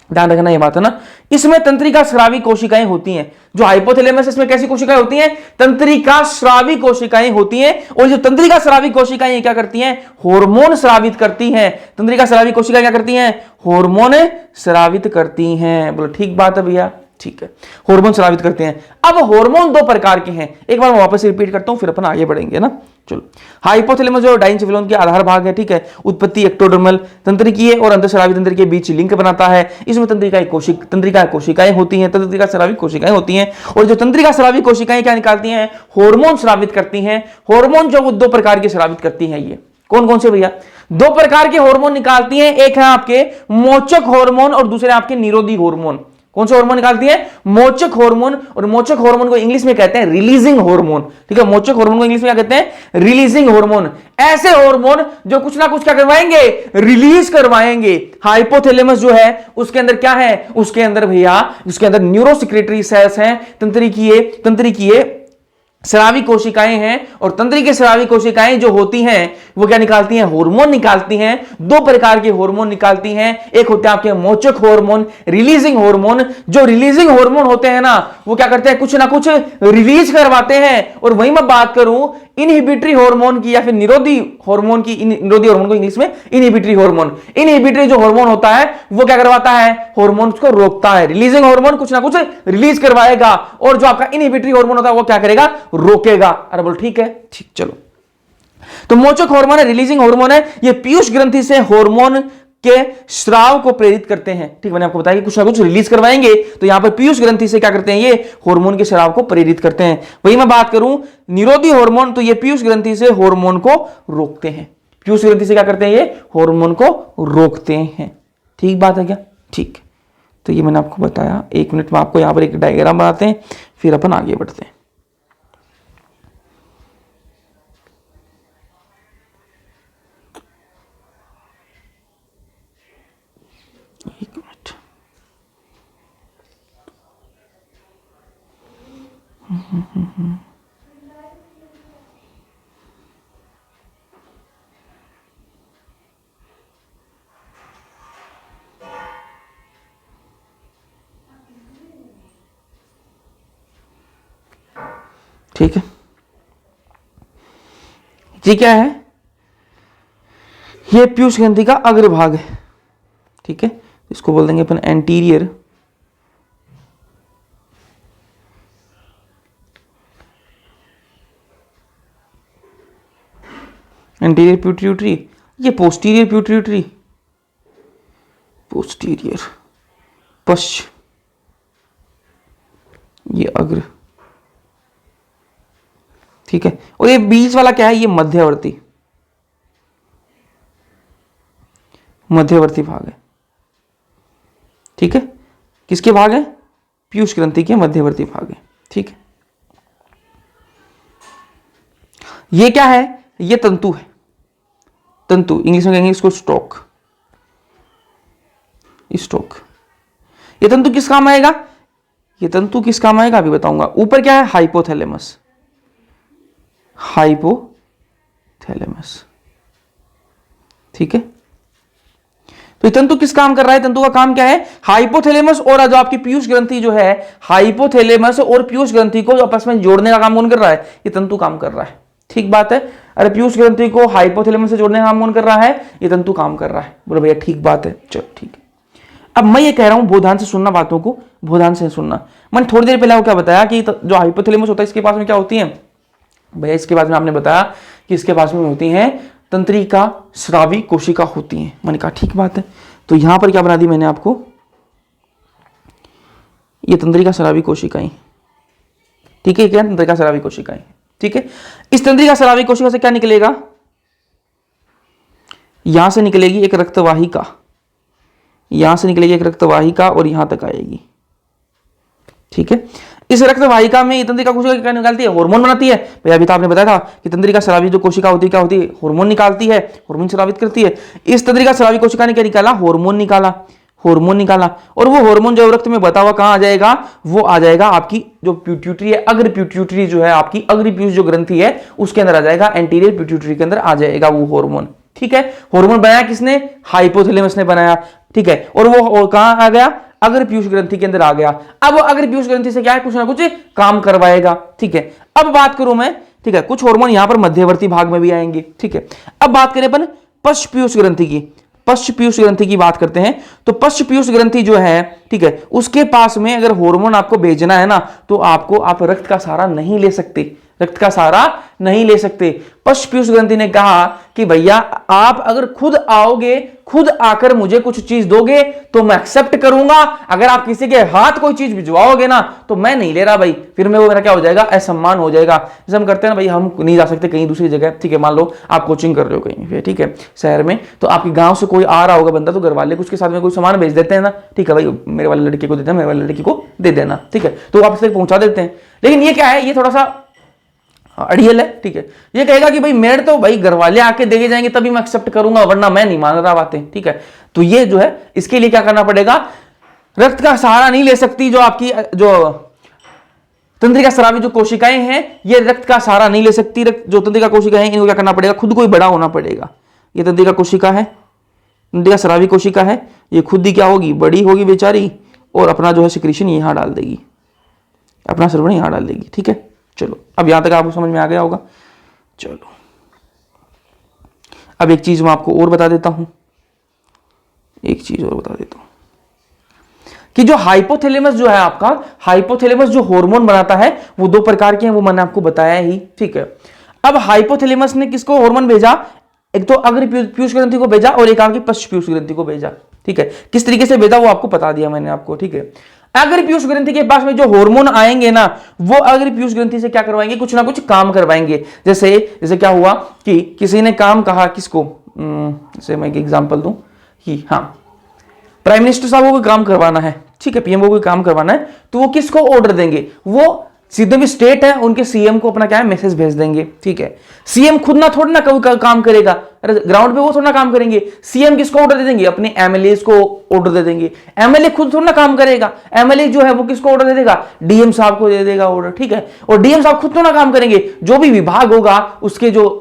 ध्यान रखना ये बात है ना। इसमें तंत्रिका स्रावी कोशिकाएं होती हैं। जो हाइपोथैलेमस इसमें कैसी कोशिकाएं होती हैं, तंत्रिका स्रावी कोशिकाएं होती हैं। और जो तंत्रिका स्रावी कोशिकाएं क्या करती हैं, हार्मोन स्रावित करती हैं। तंत्रिका स्रावी कोशिकाएं क्या करती हैं, हार्मोन स्रावित करती हैं। बोलो ठीक बात है भैया, ठीक है, हार्मोन स्रावित करते हैं। अब हार्मोन दो प्रकार के हैं, एक बार मैं वापस रिपीट करता हूं, फिर अपन आगे बढ़ेंगे ना। चलो, हाइपोथैलेमस जो डाइनसिफिलोन के आधार भाग है, ठीक है। उत्पत्ति एक्टोडर्मल, तंत्रिकीय और अंतःस्रावी तंत्र के बीच लिंक बनाता है। इसमें तंत्रिका कोशिकाएं होती हैं, तंत्रिका स्रावी कोशिकाएं होती हैं। और जो तंत्रिका स्रावी कोशिकाएं क्या निकालती हैं, हार्मोन स्रावित करती हैं। हार्मोन जो दो प्रकार के स्रावित करती हैं, ये कौन कौन से भैया, दो प्रकार के हार्मोन निकालती हैं। एक है आपके मोचक हार्मोन और दूसरे आपके निरोधी हार्मोन। कौन सा हार्मोन निकालती है, मोचक हार्मोन। और मोचक हार्मोन को इंग्लिश में कहते हैं रिलीजिंग हार्मोन, ठीक है। मोचक हार्मोन को इंग्लिश में क्या कहते हैं, रिलीजिंग हार्मोन। ऐसे हार्मोन जो कुछ ना कुछ क्या करवाएंगे, रिलीज करवाएंगे। हाइपोथैलेमस जो है उसके अंदर क्या है, उसके अंदर भैया उसके अंदर न्यूरोसेक्रेटरी सेल्स हैं, तंत्रिकीय स्रावी कोशिकाएं हैं। और तंत्रिकीय स्रावी कोशिकाएं जो होती हैं वो क्या निकालती हैं, हार्मोन निकालती हैं। दो प्रकार के हार्मोन निकालती हैं, एक होते हैं आपके मोचक हार्मोन, रिलीजिंग हार्मोन। जो रिलीजिंग हार्मोन होते हैं ना, वो क्या करते हैं, कुछ ना कुछ रिलीज करवाते हैं। और वहीं मैं बात करूं इनहिबिटरी हार्मोन की या फिर निरोधी हार्मोन की, निरोधी हार्मोन को इंग्लिश में इनहिबिटरी हार्मोन। इनहिबिटरी जो हार्मोन होता है वो क्या करवाता है, हार्मोन्स को रोकता है। रिलीजिंग हार्मोन कुछ ना कुछ रिलीज करवाएगा, और जो आपका इनहिबिटरी हार्मोन होता है वो क्या करेगा, रोकेगा। अरे बोल ठीक है, ठीक। चलो, तो मोचक हार्मोन है, रिलीजिंग हार्मोन है, ये पीयूष ग्रंथि से हार्मोन के स्राव को प्रेरित करते हैं, ठीक। मैंने आपको बताया कि कुछ ना कुछ रिलीज करवाएंगे, तो यहां पर पीयूष ग्रंथि से क्या करते हैं, ये हार्मोन के स्राव को प्रेरित करते हैं। वही मैं बात करूं निरोधी हार्मोन, तो ये पीयूष ग्रंथि से हार्मोन को रोकते हैं। पीयूष ग्रंथि से क्या करते हैं, ये हार्मोन को रोकते हैं। ठीक बात है क्या, ठीक। तो ये मैंने आपको बताया। एक मिनट में आपको यहां पर एक डायग्राम बनाते हैं, फिर अपन आगे बढ़ते हैं। एक मिनट, ठीक है। ये क्या है, ये पीयूष ग्रंथि का अग्रभाग है, ठीक है, इसको बोल देंगे अपन एंटीरियर पिट्यूटरी, ये पोस्टीरियर पिट्यूटरी, पोस्टीरियर पश्च, ये अग्र, ठीक है। और ये बीच वाला क्या है, ये मध्यवर्ती, मध्यवर्ती भाग है, ठीक है। किसके भाग है, पीयूष ग्रंथि के मध्यवर्ती भाग है, ठीक है। ये क्या है, ये तंतु है, तंतु इंग्लिश में कहेंगे इसको स्टोक, स्टोक। ये तंतु किस काम आएगा, ये तंतु किस काम आएगा अभी बताऊंगा। ऊपर क्या है, हाइपोथैलेमस, हाइपोथैलेमस, ठीक है। तो ये तंतु किस काम कर रहा है, तंतु का काम क्या है, हाइपोथैलेमस और जो आपकी पीयूष ग्रंथि जो है, हाइपोथैलेमस और पीयूष ग्रंथि को आपस में जोड़ने का काम कौन कर रहा है, ये तंतु काम कर रहा है, ठीक बात है। अरे पीयूष ग्रंथि को हाइपोथैलेमस से जोड़ने का काम कौन कर रहा है, ये तंतु काम कर रहा है। बोलो भैया ठीक बात है, चलो ठीक है। अब मैं ये कह रहा हूं ध्यान से सुनना, बातों को ध्यान से सुनना। मैंने थोड़ी देर पहले क्या बताया कि जो हाइपोथैलेमस होता है इसके पास में क्या होती है भैया, इसके पास में आपने बताया कि इसके पास में होती हैं तंत्रिका स्रावी कोशिका होती हैं। मैंने कहा ठीक बात है, तो यहां पर क्या बना दी मैंने आपको, ये तंत्रिका स्रावी कोशिकाएं, ठीक है, क्या तंत्रिका स्रावी कोशिकाएं, ठीक है। इस तंत्रिका स्रावी कोशिका से क्या निकलेगा, यहां से निकलेगी एक रक्तवाहिका, यहां से निकलेगी एक रक्तवाहिका और यहां तक आएगी, ठीक है। इस रक्तवाहिका में तंत्रिका कोशिका क्या निकालती है, हार्मोन बनाती है। भैया अभी तो आपने बताया था कि तंत्रिका स्रावी जो कोशिका होती है क्या होती है, हार्मोन निकालती है, हार्मोन स्रावित करती है। इस तंत्रिका स्रावी कोशिका ने क्या निकाला, हार्मोन निकाला, हार्मोन निकाला। और वो हार्मोन जो रक्त में बता हुआ कहां आ जाएगा, वो आ जाएगा आपकी जो पिट्यूटरी है, अग्र पिट्यूटरी जो है आपकी अग्र पीयूष जो ग्रंथि है उसके अंदर आ जाएगा, एंटीरियर पिट्यूटरी के अंदर आ जाएगा वो हार्मोन, ठीक है। हार्मोन बनाया किसने, हाइपोथैलेमस ने बनाया, ठीक है। और वो कहां आ गया, अग्र पीयूष ग्रंथि के अंदर आ गया। अब अग्र पीयूष ग्रंथि से क्या है, कुछ ना कुछ काम करवाएगा, ठीक है। अब बात करूं मैं, ठीक है, कुछ हार्मोन यहां पर मध्यवर्ती भाग में भी आएंगे, ठीक है। अब बात करें अपन पश्च पीयूष ग्रंथि की, पश्च पीयूष ग्रंथि की बात करते हैं। तो पश्च पीयूष ग्रंथि जो है, ठीक है, उसके पास में अगर हार्मोन आपको भेजना है ना, तो आप रक्त का सहारा नहीं ले सकते, रक्त का सहारा नहीं ले सकते। पश्च पीयूष ग्रंथि ने कहा कि भैया आप अगर खुद आओगे, खुद आकर मुझे कुछ चीज दोगे तो मैं एक्सेप्ट करूंगा, अगर आप किसी के हाथ कोई चीज भिजवाओगे ना तो मैं नहीं ले रहा भाई, फिर मैं वो मेरा क्या हो जाएगा, असम्मान हो जाएगा। जैसे हम करते हैं ना भाई, हम नहीं जा सकते कहीं दूसरी जगह, ठीक है। मान लो आप कोचिंग कर रहे हो कहीं, ठीक है, शहर में, तो आपके गांव से कोई आ रहा होगा बंदा, तो घर वाले उसके साथ में कोई सामान भेज देते हैं ना, ठीक है भाई, मेरे वाले लड़के को देते हैं, मेरे वाले लड़की को दे देना, ठीक है, तो आप तक पहुंचा देते हैं। लेकिन ये क्या है, ये थोड़ा सा अड़ियल है, ठीक है। ये कहेगा कि भाई मेरे तो भाई घर वाले आके देके जाएंगे तभी मैं एक्सेप्ट करूंगा, वरना मैं नहीं मान रहा बातें, ठीक है। तो ये जो है इसके लिए क्या करना पड़ेगा, रक्त का सहारा नहीं ले सकती जो आपकी जो तंत्रिका स्रावी जो कोशिकाएं हैं, ये रक्त का सहारा नहीं ले सकती। जो तंत्रिका कोशिकाएं हैं इनको क्या करना पड़ेगा, खुद को ही बड़ा होना पड़ेगा। ये तंत्रिका कोशिका है, तंत्रिका स्रावी कोशिका है, ये खुद ही क्या होगी, बड़ी होगी बेचारी, और अपना जो है सिक्रीशन यहां डाल देगी, अपना सर्वण यहां डाल देगी, ठीक है। चलो अब यहां तक आपको समझ में आ गया होगा। चलो अब एक चीज मैं आपको और बता देता हूं, एक चीज और बता देता हूं कि जो हाइपोथैलेमस जो है आपका, हाइपोथैलेमस जो हार्मोन बनाता है वो दो प्रकार के हैं, वो मैंने आपको बताया ही, ठीक है। अब हाइपोथैलेमस ने किसको हार्मोन भेजा, एक तो अग्र पीयूष ग्रंथि को भेजा और एक आपकी पश्च पीयूष ग्रंथि को भेजा, ठीक है। किस तरीके से भेजा वो आपको बता दिया मैंने आपको, ठीक है। अग्र पीयूष ग्रंथि के पास में जो हार्मोन आएंगे ना, वो अग्र पीयूष ग्रंथि से क्या करवाएंगे, कुछ ना कुछ काम करवाएंगे। जैसे क्या हुआ कि किसी ने काम कहा, किसको, जैसे मैं एक एग्जांपल दूं कि हाँ प्राइम मिनिस्टर साहब को कोई काम करवाना है, ठीक है, पीएम को कोई काम करवाना है, तो वो किसको ऑर्डर देंगे, वो सीधे भी स्टेट है उनके सीएम को अपना क्या है मैसेज भेज देंगे, ठीक है। सीएम खुद ना थोड़ा ना कोई काम करेगा, अरे ग्राउंड पे वो थोड़ा ना काम करेंगे, सीएम किसको ऑर्डर दे देंगे, अपने एमएलए को ऑर्डर दे देंगे। एमएलए खुद थोड़ा ना काम करेगा, एमएलए जो है वो किसको ऑर्डर दे देगा, डीएम साहब को दे देगा ऑर्डर, ठीक है। और डीएम साहब खुद थोड़ा ना काम करेंगे, जो भी विभाग होगा उसके जो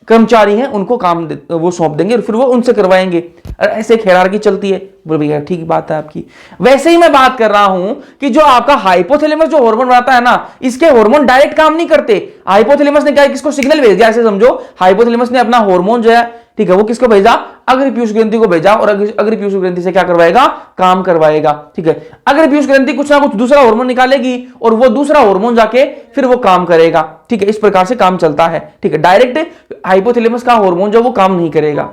कर्मचारी हैं उनको काम वो सौंप देंगे और फिर वो उनसे करवाएंगे। ऐसे हायरार्की चलती है। बोले भैया ठीक बात है आपकी। वैसे ही मैं बात कर रहा हूं कि जो आपका हाइपोथैलेमस जो हार्मोन बनाता है ना, इसके हार्मोन डायरेक्ट काम नहीं करते। हाइपोथैलेमस ने क्या किसको सिग्नल भेज दिया, ऐसे समझो हाइपोथैलेमस ने अपना हार्मोन जो है, ठीक है, वो किसको भेजा, अग्र पीयूष ग्रंथि को भेजा, और अग्र पीयूष ग्रंथि से क्या करवाएगा, काम करवाएगा। ठीक है, अग्र पीयूष ग्रंथि कुछ ना कुछ दूसरा हार्मोन निकालेगी और वो दूसरा हार्मोन जाके फिर वो काम करेगा। ठीक है, इस प्रकार से काम चलता है। ठीक है, डायरेक्ट हाइपोथैलेमस का हार्मोन जो वो काम नहीं करेगा।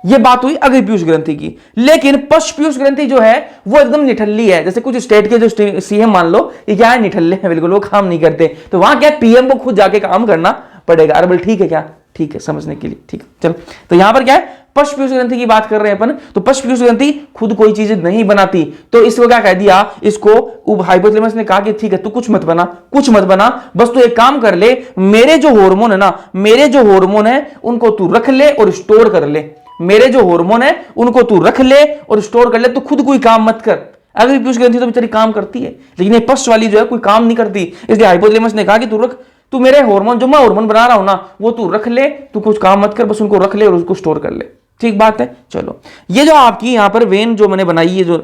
ये बात हुई अग्र पीयूष ग्रंथि की। लेकिन पश्च पीयूष ग्रंथि जो है वो एकदम निठल्ली है। जैसे कुछ स्टेट के जो सीएम मान लो, ये क्या है, निठल्ले हैं बिल्कुल, वो काम नहीं करते। तो वहां क्या, पीएम को खुद जाके काम करना पड़ेगा। अरे बोल ठीक है क्या, ठीक है समझने के लिए, ठीक है चलो। तो यहां पर क्या है, पश्च पीयूष ग्रंथि की बात कर रहे हैं अपन। तो पश्च पीयूष ग्रंथि खुद कोई चीज नहीं बनाती, तो इसको क्या कह दिया, इसको हाइपोथैलेमस ने कहा कि ठीक है तू कुछ मत बना, कुछ मत बना, बस तू एक काम कर ले, मेरे जो हार्मोन है ना, मेरे जो हार्मोन है उनको तू रख ले और स्टोर कर ले। मेरे जो हार्मोन है उनको तू रख ले और स्टोर कर ले, तो खुद कोई काम मत कर। अगर पीयूष ग्रंथि तो बेचारी काम करती है, लेकिन ये पश्च वाली जो है कोई काम नहीं करती। इसलिए हाइपोथैलेमस ने कहा कि तू रख, तू मेरे हार्मोन जो मैं हार्मोन बना रहा हूं ना, वो तू रख ले, तू कुछ काम मत कर, बस उनको रख ले और उसको स्टोर कर ले। ठीक बात है। चलो, ये जो आपकी यहां पर वेन जो मैंने बनाई है, जो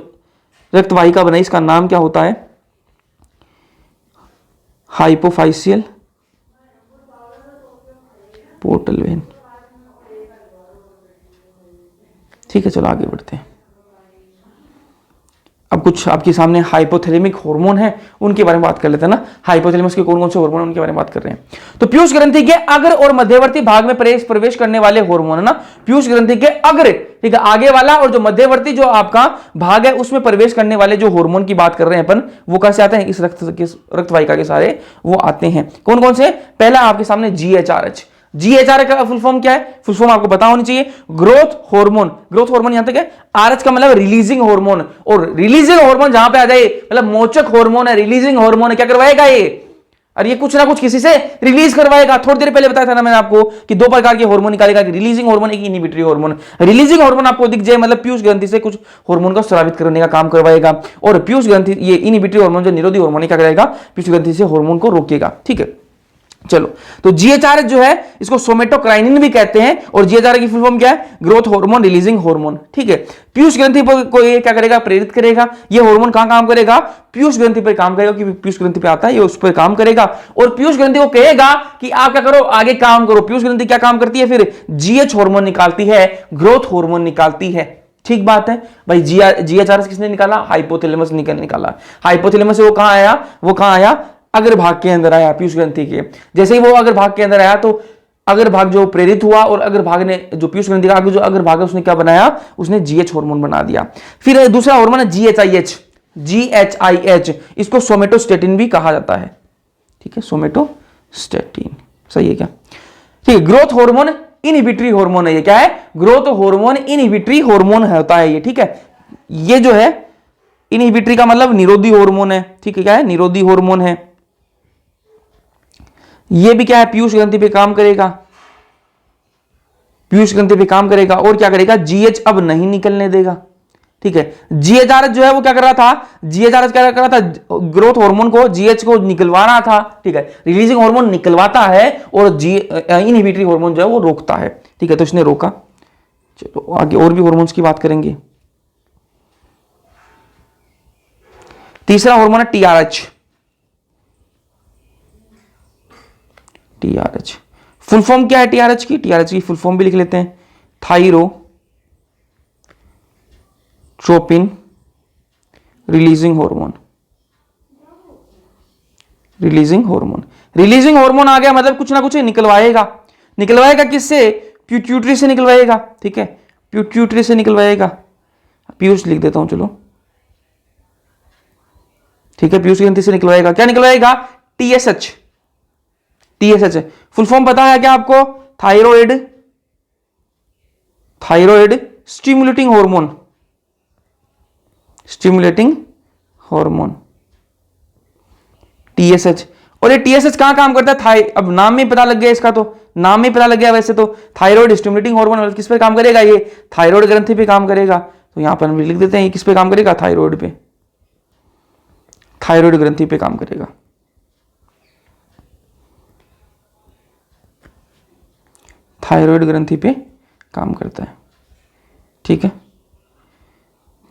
रक्त वाहिका बनाई, इसका नाम क्या होता है, हाइपोफाइसियल पोर्टल वेन। ठीक है, चलो आगे बढ़ते हैं। अब कुछ आपके सामने हाइपोथैलेमिक हार्मोन है, उनके बारे में बात कर लेते हैं ना। हाइपोथैलेमस के कौन कौन से हार्मोन है उनके बारे में बात कर रहे हैं। तो पीयूष ग्रंथि के अग्र और मध्यवर्ती भाग में प्रवेश करने वाले हार्मोन है ना, पीयूष ग्रंथि के अग्र, ठीक है, आगे वाला, और जो मध्यवर्ती जो आपका भाग है उसमें प्रवेश करने वाले जो हार्मोन की बात कर रहे हैं अपन, वो कैसे आते हैं, इस रक्त वाहिका के सारे वो आते हैं। कौन कौन से, पहला आपके सामने जीएचआरएच। जीएचआर का फुल फॉर्म क्या है, फुल फॉर्म आपको पता होनी चाहिए, ग्रोथ हार्मोन। ग्रोथ हार्मोन यहां तक है, आरएच का मतलब रिलीजिंग हार्मोन, और रिलीजिंग हार्मोन जहां पे आ जाए मतलब मोचक हार्मोन है, रिलीजिंग हार्मोन है, क्या करवाएगा ये, और ये कुछ ना कुछ किसी से रिलीज करवाएगा। थोड़ी देर पहले बताया था ना मैंने आपको कि दो प्रकार के हार्मोन निकालेगा, रिलीजिंग हार्मोन, एक इनहिबिटरी हार्मोन। रिलीजिंग हार्मोन आपको दिख जाए मतलब पीयूष ग्रंथि से कुछ हार्मोन को स्रावित करने का काम करवाएगा, और पीयूष ग्रंथि ये इनहिबिटरी हार्मोन जो निरोधी हार्मोन क्या करेगा, पीयूष ग्रंथि से हार्मोन को रोकेगा। ठीक है, चलो, तो जीएचआरएच जो है इसको सोमेटोक्राइनिन भी कहते हैं, और जीएचआरएच की फुल फॉर्म क्या है, ग्रोथ हार्मोन रिलीजिंग हार्मोन। ठीक है, पीयूष ग्रंथि को ये क्या करेगा, प्रेरित करेगा। ये हार्मोन कहां काम करेगा, पीयूष ग्रंथि पर काम करेगा, कि पीयूष ग्रंथि पे आता है ये उस पर काम करेगा, और पीयूष ग्रंथि को कहेगा कि आप क्या करो, आगे काम करो। पीयूष ग्रंथि क्या काम करती है, फिर जीएच हार्मोन निकालती है, ग्रोथ हार्मोन निकालती है। ठीक बात है भाई। जीएचआरएच किसने निकाला, हाइपोथैलेमस निकाला। हाइपोथैलेमस से वो कहां आया, वो कहां आया, अग्र भाग के अंदर आया, पीयूष ग्रंथि के। जैसे ही वो अग्र भाग के अंदर आया तो अग्र भाग जो प्रेरित हुआ, और अग्र भाग ने जो पीयूष ग्रंथि का जो अग्र भाग है उसने क्या बनाया, उसने जीएच हार्मोन बना दिया। फिर दूसरा हार्मोन है जीएचआईएच। जीएचआईएच इसको सोमेटोस्टेटिन भी कहा जाता है। ठीक है, सोमेटोस्टेटिन सही है क्या। ठीक है, ग्रोथ हार्मोन इनहिबिटरी हार्मोन है ये। क्या है, ग्रोथ हार्मोन इनहिबिटरी हार्मोन होता है ये। ठीक है, ये जो है इनहिबिटरी का मतलब निरोधी हार्मोन है। ठीक है, क्या है, निरोधी हार्मोन है। ये भी क्या है, पीयूष ग्रंथि पे काम करेगा, पीयूष ग्रंथि पे काम करेगा, और क्या करेगा, जीएच अब नहीं निकलने देगा। ठीक है, जीएचआरएच जो है वो क्या कर रहा था, जीएचआरएच क्या कर रहा था, ग्रोथ हार्मोन को, जीएच को निकलवा रहा था। ठीक है, रिलीजिंग हार्मोन निकलवाता है, और इनहिबिटरी हार्मोन जो है वो रोकता है। ठीक है, तो इसने रोका। चलो आगे और भी हार्मोन्स की बात करेंगे। तीसरा हार्मोन है टीआरएच। टीआरएच फुल फॉर्म क्या है टीआरएच की, टीआरएच की फुल फॉर्म भी लिख लेते हैं, thyrotropin releasing hormone. Releasing hormone, releasing hormone आ गया मतलब कुछ ना कुछ निकलवाएगा। निकलवाएगा किससे, पिट्यूटरी से निकलवाएगा। ठीक है, पिट्यूटरी से निकलवाएगा। पीयूष लिख देता हूं चलो। ठीक है, पीयूष ग्रंथि से निकलवाएगा। क्या निकलवाएगा, टीएसएच। टीएसएच फुल फॉर्म पता है क्या आपको, thyroid, thyroid stimulating hormone, stimulating hormone TSH. और ये टीएसएच कहां काम करता है, अब नाम में पता लग गया इसका, तो नाम में पता लग गया वैसे तो। थायराइड स्टिमुलेटिंग हार्मोन किस पे काम करेगा, ये थायराइड ग्रंथि पे काम करेगा। तो यहां पर हम लिख देते हैं ये किस पे काम करेगा, थायराइड पे, थायराइड ग्रंथि पे काम करेगा। थायराइड ग्रंथि पे काम करता है। ठीक है,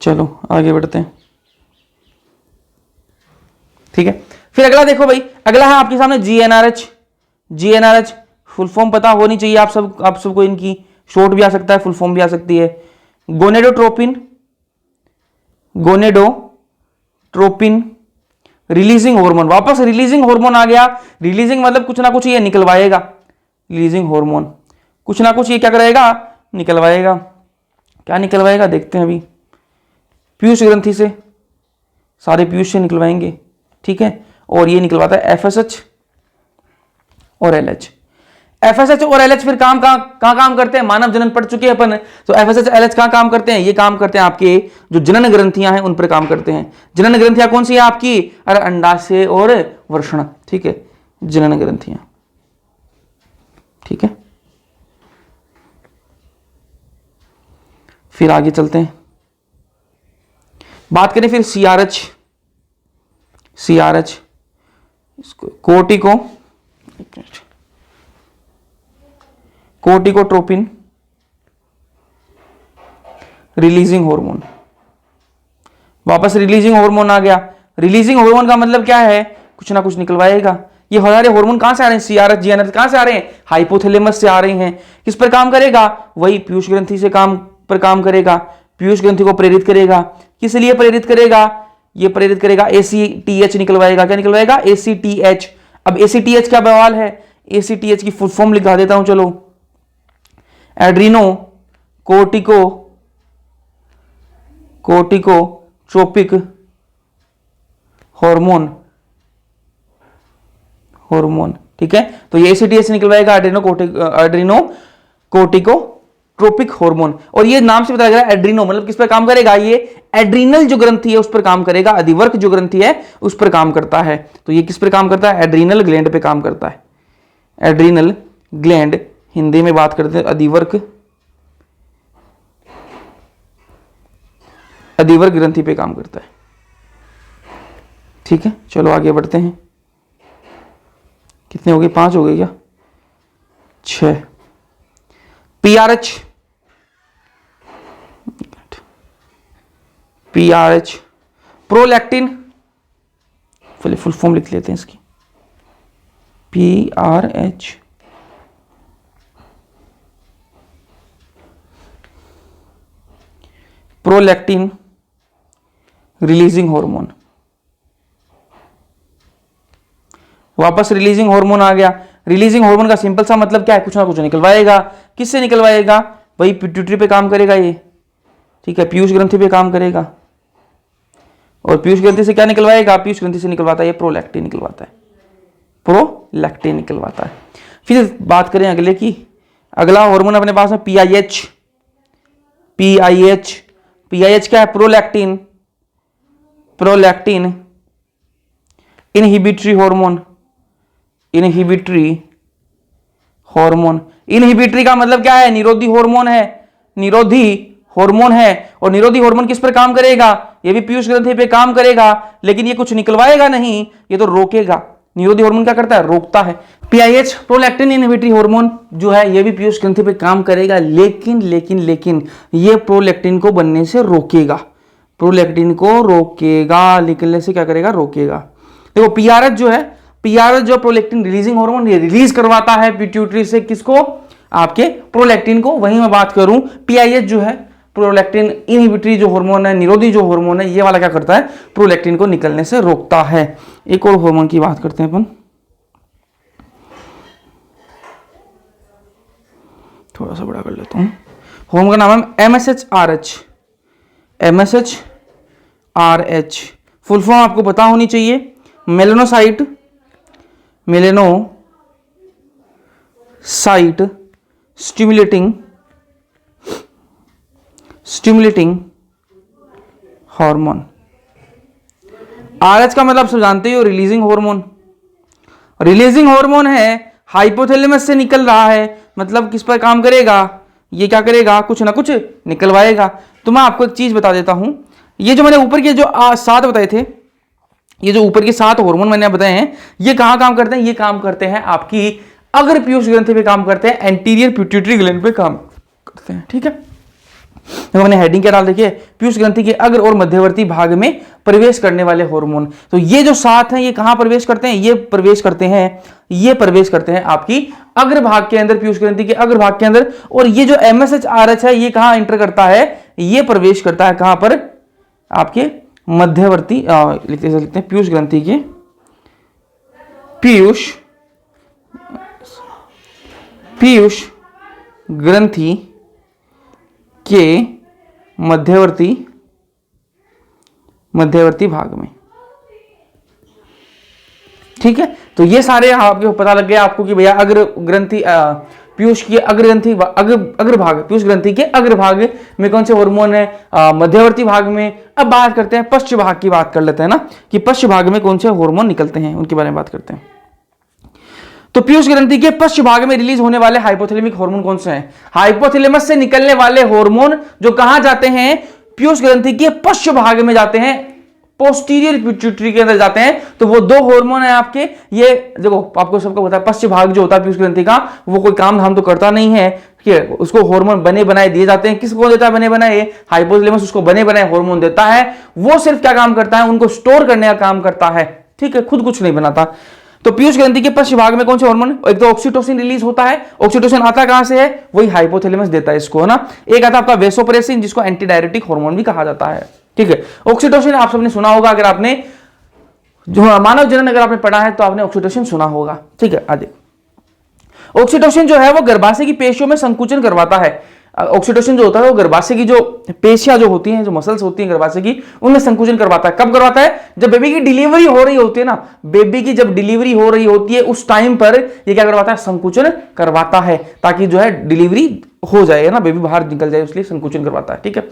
चलो आगे बढ़ते हैं। ठीक है, फिर अगला देखो भाई, अगला है आपके सामने जीएनआरएच। जीएनआरएच फुल फॉर्म पता होनी चाहिए आप सबको इनकी, शॉर्ट भी आ सकता है, फुल फॉर्म भी आ सकती है। गोनेडोट्रोपिन, गोनेडोट्रोपिन रिलीजिंग हार्मोन, वापस रिलीजिंग हार्मोन आ गया। रिलीजिंग मतलब कुछ ना कुछ ये निकलवाएगा, रिलीजिंग हार्मोन कुछ ना कुछ ये क्या कराएगा, निकलवाएगा। क्या निकलवाएगा देखते हैं अभी। पीयूष ग्रंथि से, सारे पीयूष से निकलवाएंगे, ठीक है। और ये निकलवाता है एफएसएच और एलएच। एफएसएच और एलएच फिर कहां काम करते हैं, मानव जनन पढ़ चुके हैं अपन। तो एफएसएच एलएच कहां काम करते हैं, ये काम करते हैं आपके जो जनन ग्रंथियां हैं उन पर काम करते हैं। जनन ग्रंथियां कौन सी है आपकी, अरे अंडाशय और वृषण, ठीक है, जनन ग्रंथियां, ठीक है। फिर आगे चलते हैं, बात करें फिर सीआरएच, कोर्टिकोट्रोपिन रिलीजिंग हार्मोन, वापस रिलीजिंग हार्मोन आ गया। रिलीजिंग हार्मोन का मतलब क्या है, कुछ ना कुछ निकलवाएगा। ये हमारे हार्मोन कहां से आ रहे हैं, सीआरएच जीएनएच कहां से आ रहे हैं, हाइपोथैलेमस से आ रहे हैं। किस पर काम करेगा, वही पीयूष ग्रंथि से पर काम करेगा, पीयूष ग्रंथि को प्रेरित करेगा। किस लिए प्रेरित करेगा, ये प्रेरित करेगा एसीटीएच निकलवाएगा। क्या निकलवाएगा, एसीटीएच। अब एसीटीएच क्या बवाल है, एसीटीएच की फुल फॉर्म लिखा देता हूं चलो, एड्रीनो कोर्टिकोट्रोपिक हार्मोन, ठीक है। तो ये एसीटीएच निकलवाएगा, एड्रीनो कोर्टिकोट्रोपिक हार्मोन। और ये नाम से बताया गया एड्रीनो मतलब किस पर काम करेगा, ये एड्रीनल जो ग्रंथि है उस पर काम करेगा, अधिवर्क जो ग्रंथि है उस पर काम करता है। तो ये किस पर काम करता है, एड्रीनल ग्लैंड पे काम करता है। एड्रीनल ग्लैंड, हिंदी में बात करते हैं अधिवर्क ग्रंथि पे काम करता है, ठीक है। चलो आगे बढ़ते हैं, कितने हो गए, 5 हो गए क्या, 6। पीआरएच प्रोलैक्टिन, फुल फॉर्म लिख लेते हैं इसकी, पीआरएच प्रोलैक्टिन रिलीजिंग हार्मोन, वापस रिलीजिंग हार्मोन आ गया। रिलीजिंग हार्मोन का सिंपल सा मतलब क्या है, कुछ ना कुछ निकलवाएगा। किससे निकलवाएगा, वही पिट्यूटरी पे काम करेगा ये, ठीक है, पीयूष ग्रंथि पे काम करेगा। और पीयूष ग्रंथि से क्या निकलवाएगा, पीयूष ग्रंथि से निकलवाता है ये प्रोलैक्टिन निकलवाता है, प्रोलैक्टिन निकलवाता है। फिर बात करें अगले की, अगला हार्मोन अपने पास में पीआईएच क्या है, प्रोलैक्टिन इनहिबिटरी इनहिबिटरी का मतलब क्या है, निरोधी हार्मोन है। और निरोधी हार्मोन किस पर काम करेगा, ये भी पीयूष ग्रंथि पे काम करेगा, लेकिन ये कुछ निकलवाएगा नहीं, ये तो रोकेगा। निरोधी हार्मोन क्या करता है, रोकता है। पीआईएच प्रोलैक्टिन इनहिबिटरी हार्मोन जो है ये भी पीयूष ग्रंथि पे काम करेगा, लेकिन ये प्रोलैक्टिन को बनने से रोकेगा, निकलने से क्या करेगा, रोकेगा। देखो पीआरएच जो प्रोलैक्टिन रिलीजिंग हार्मोन, ये रिलीज करवाता है पिट्यूटरी से, किसको, आपके प्रोलैक्टिन को। वहीं मैं बात करूं पीआईएच जो है प्रोलैक्टिन इनहिबिटरी जो हार्मोन है, निरोधी जो हार्मोन है, ये वाला क्या करता है, प्रोलैक्टिन को निकलने से रोकता है। एक और हार्मोन की बात करते हैं अपन, थोड़ा सा बड़ा कर लेता हूं। हार्मोन का नाम है MSHRH। फुल फॉर्म आपको पता होनी चाहिए, मेलेनोसाइट स्टिमुलेटिंग हार्मोन। आरएच का मतलब सब जानते हो, रिलीजिंग हार्मोन है, हाइपोथैलेमस से निकल रहा है, मतलब किस पर काम करेगा, ये क्या करेगा, कुछ ना कुछ निकलवाएगा। तो मैं आपको एक चीज बता देता हूं, ये जो मैंने ऊपर के जो 7 बताए थे, ये जो ऊपर के 7 हार्मोन मैंने बताए हैं, ये कहां काम करते हैं, ये काम करते हैं आपकी अग्र पीयूष ग्रंथि पे काम करते हैं, एंटीरियर पिट्यूटरी ग्लैंड पे काम करते हैं, ठीक है। तो मैंने हेडिंग क्या डाल देखिए, पीयूष ग्रंथि के अग्र और मध्यवर्ती भाग में प्रवेश करने वाले हार्मोन। तो ये जो 7 हैं ये कहां प्रवेश करते हैं, ये प्रवेश करते हैं आपकी अग्रभाग के अंदर, पीयूष ग्रंथि के अग्रभाग के अंदर। और ये जो MSH है ये कहां एंटर करता है, ये प्रवेश करता है कहां पर, आपके मध्यवर्ती लिखते हैं पीयूष ग्रंथि के, पीयूष ग्रंथि के मध्यवर्ती भाग में। ठीक है, तो ये सारे आपको पता लग गया आपको कि भैया अग्र ग्रंथि पीयूष की अग्रग्रंथि अग्रभाग, पीयूष ग्रंथि के अग्रभाग में कौन से हार्मोन है, मध्यवर्ती भाग में। अब बात करते हैं पश्च भाग की, बात कर लेते हैं ना कि पश्च भाग में कौन से हार्मोन निकलते हैं, उनके बारे में बात करते हैं। तो पीयूष ग्रंथि के पश्च भाग में रिलीज होने वाले हाइपोथैलेमिक हार्मोन कौन से हैं, हाइपोथैलेमस से निकलने वाले हार्मोन जो कहां जाते हैं, पीयूष ग्रंथि के पश्च भाग में जाते हैं, पोस्टीरियर पिट्यूटरी के अंदर जाते हैं। तो वो 2 हार्मोन है आपके, ये देखो आपको सबको पता है पश्च भाग जो होता है पीयूष ग्रंथि का, वो कोई काम धाम तो करता नहीं है, ठीक है, उसको हार्मोन बने बनाए दिए जाते हैं। किसको देता है बने बनाए, हाइपोथैलेमस उसको बने बनाए हार्मोन देता है। वो सिर्फ क्या काम करता है, उनको स्टोर करने का काम करता है, ठीक है, खुद कुछ नहीं बनाता। तो पीयूष ग्रंथि के पश्च भाग में कौन से हार्मोन, एक तो ऑक्सीटोसिन रिलीज होता है। ऑक्सीटोसिन आता कहां से है, वही हाइपोथैलेमस देता है इसको, है ना। एक आता है आपका वेसोप्रेसिन, जिसको एंटी डायरेटिक हार्मोन भी कहा जाता है, ठीक है। ऑक्सीटोसिन आप सबने सुना होगा, अगर आपने जो मानव जनन अगर आपने पढ़ा है तो आपने ऑक्सीटोसिन सुना होगा, ठीक है। आगे ऑक्सीटोसिन जो है वो गर्भाशय की पेशियों में संकुचन करवाता है। ऑक्सीटोसिन जो होता है वो गर्भाशय की जो पेशियां जो होती हैं, जो मसल्स होती हैं गर्भाशय की, उनमें संकुचन करवाता है। कब करवाता है, जब बेबी की डिलीवरी हो रही होती है ना, बेबी की जब डिलीवरी हो रही होती है उस टाइम पर ये क्या करवाता है, संकुचन करवाता है, ताकि जो है डिलीवरी हो जाए ना, बेबी बाहर निकल जाए, इसलिए संकुचन करवाता है, ठीक है।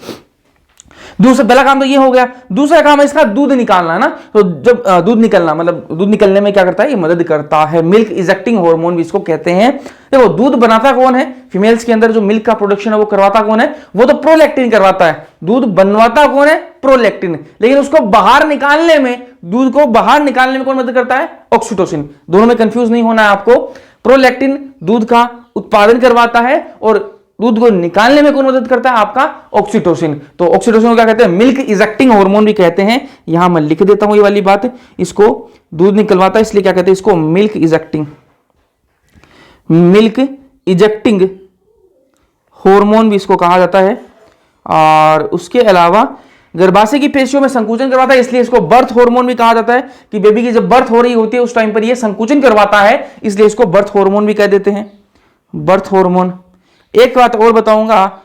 दूसरा पहला काम तो ये हो गया। दूसरा काम है इसका दूध निकालना, है ना। तो जब दूध निकलना मतलब दूध निकलने में क्या करता है, ये मदद करता है। मिल्क इजेक्टिंग हार्मोन भी इसको कहते हैं। देखो दूध बनाता कौन है, फीमेल्स के अंदर जो मिल्क का प्रोडक्शन है वो करवाता कौन है, वो तो प्रोलैक्टिन करवाता है। दूध बनवाता कौन है, प्रोलैक्टिन। लेकिन उसको बाहर निकालने में, दूध को बाहर निकालने में कौन मदद करता है, ऑक्सीटोसिन। दोनों में कंफ्यूज नहीं होना है आपको। प्रोलैक्टिन दूध का उत्पादन करवाता है और दूध को निकालने में कौन मदद करता है, आपका ऑक्सीटोसिन। तो ऑक्सीटोसिन को क्या कहते हैं, मिल्क इजेक्टिंग हार्मोन भी कहते हैं। यहां मैं लिख देता हूं ये वाली बात, इसको दूध निकलवाता है इसलिए क्या कहते हैं इसको, मिल्क इजेक्टिंग हार्मोन भी इसको कहा जाता है। और उसके अलावा गर्भाशय की पेशियों में संकुचन करवाता है, इसलिए इसको बर्थ हार्मोन भी कहा जाता है, कि बेबी की जब बर्थ हो रही होती है उस टाइम पर ये संकुचन करवाता है, इसलिए इसको बर्थ हार्मोन भी कह देते हैं, बर्थ हार्मोन। एक बात और बताऊंगा,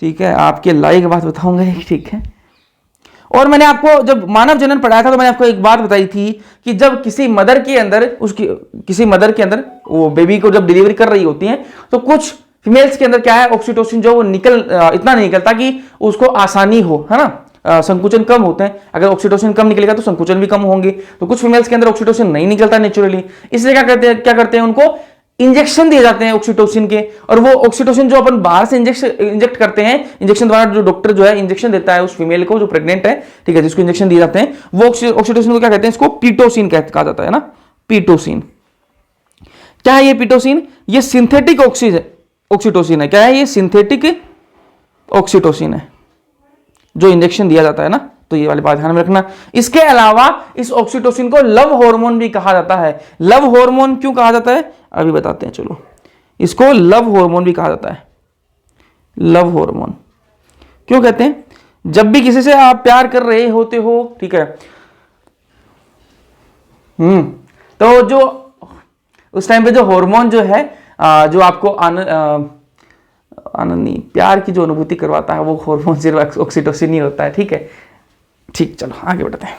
ठीक है, आपके लाइक बात बताऊंगा, ठीक है। और मैंने आपको जब मानव जनन पढ़ाया था तो मैंने आपको एक बात बताई थी कि जब किसी मदर के अंदर वो बेबी को जब डिलीवरी कर रही होती है तो कुछ फीमेल्स के अंदर क्या है, ऑक्सीटोसिन जो वो इतना नहीं निकलता कि उसको आसानी हो, है ना। संकुचन कम होते हैं। अगर ऑक्सीटोसिन कम निकलेगा तो संकुचन भी कम होंगे। तो कुछ फीमेल्स के अंदर ऑक्सीटोसिन नहीं निकलता नेचुरली, इसलिए क्या करते हैं उनको इंजेक्शन दिए जाते हैं ऑक्सीटोसिन के। और वो ऑक्सीटोसिन जो अपन बाहर से इंजेक्ट करते हैं, इंजेक्शन द्वारा जो डॉक्टर जो है इंजेक्शन देता है उस फीमेल को जो प्रेग्नेंट है, ठीक है, जिसको इंजेक्शन दिए जाते हैं, वो ऑक्सीटोसिन को क्या कहते हैं, इसको पीटोसिन कहा जाता है ना, पीटोसिन। क्या है ये पीटोसिन, ये सिंथेटिक ऑक्सीटोसिन है। क्या है ये, सिंथेटिक ऑक्सीटोसिन है जो इंजेक्शन दिया जाता है ना। तो ये वाली बात ध्यान में रखना। इसके अलावा इस ऑक्सीटोसिन को लव हार्मोन भी कहा जाता है। लव हार्मोन क्यों कहा जाता है, अभी बताते हैं, चलो। इसको लव हार्मोन भी कहा जाता है। लव हार्मोन क्यों कहते हैं, जब भी किसी से आप प्यार कर रहे होते हो, ठीक है, तो जो उस टाइम पे जो हार्मोन जो है जो आपको आनंद नहीं, प्यार की जो अनुभूति करवाता है, वो हार्मोन सिर्फ ऑक्सीटोसिन ही होता है, ठीक है। ठीक, चलो आगे बढ़ते हैं।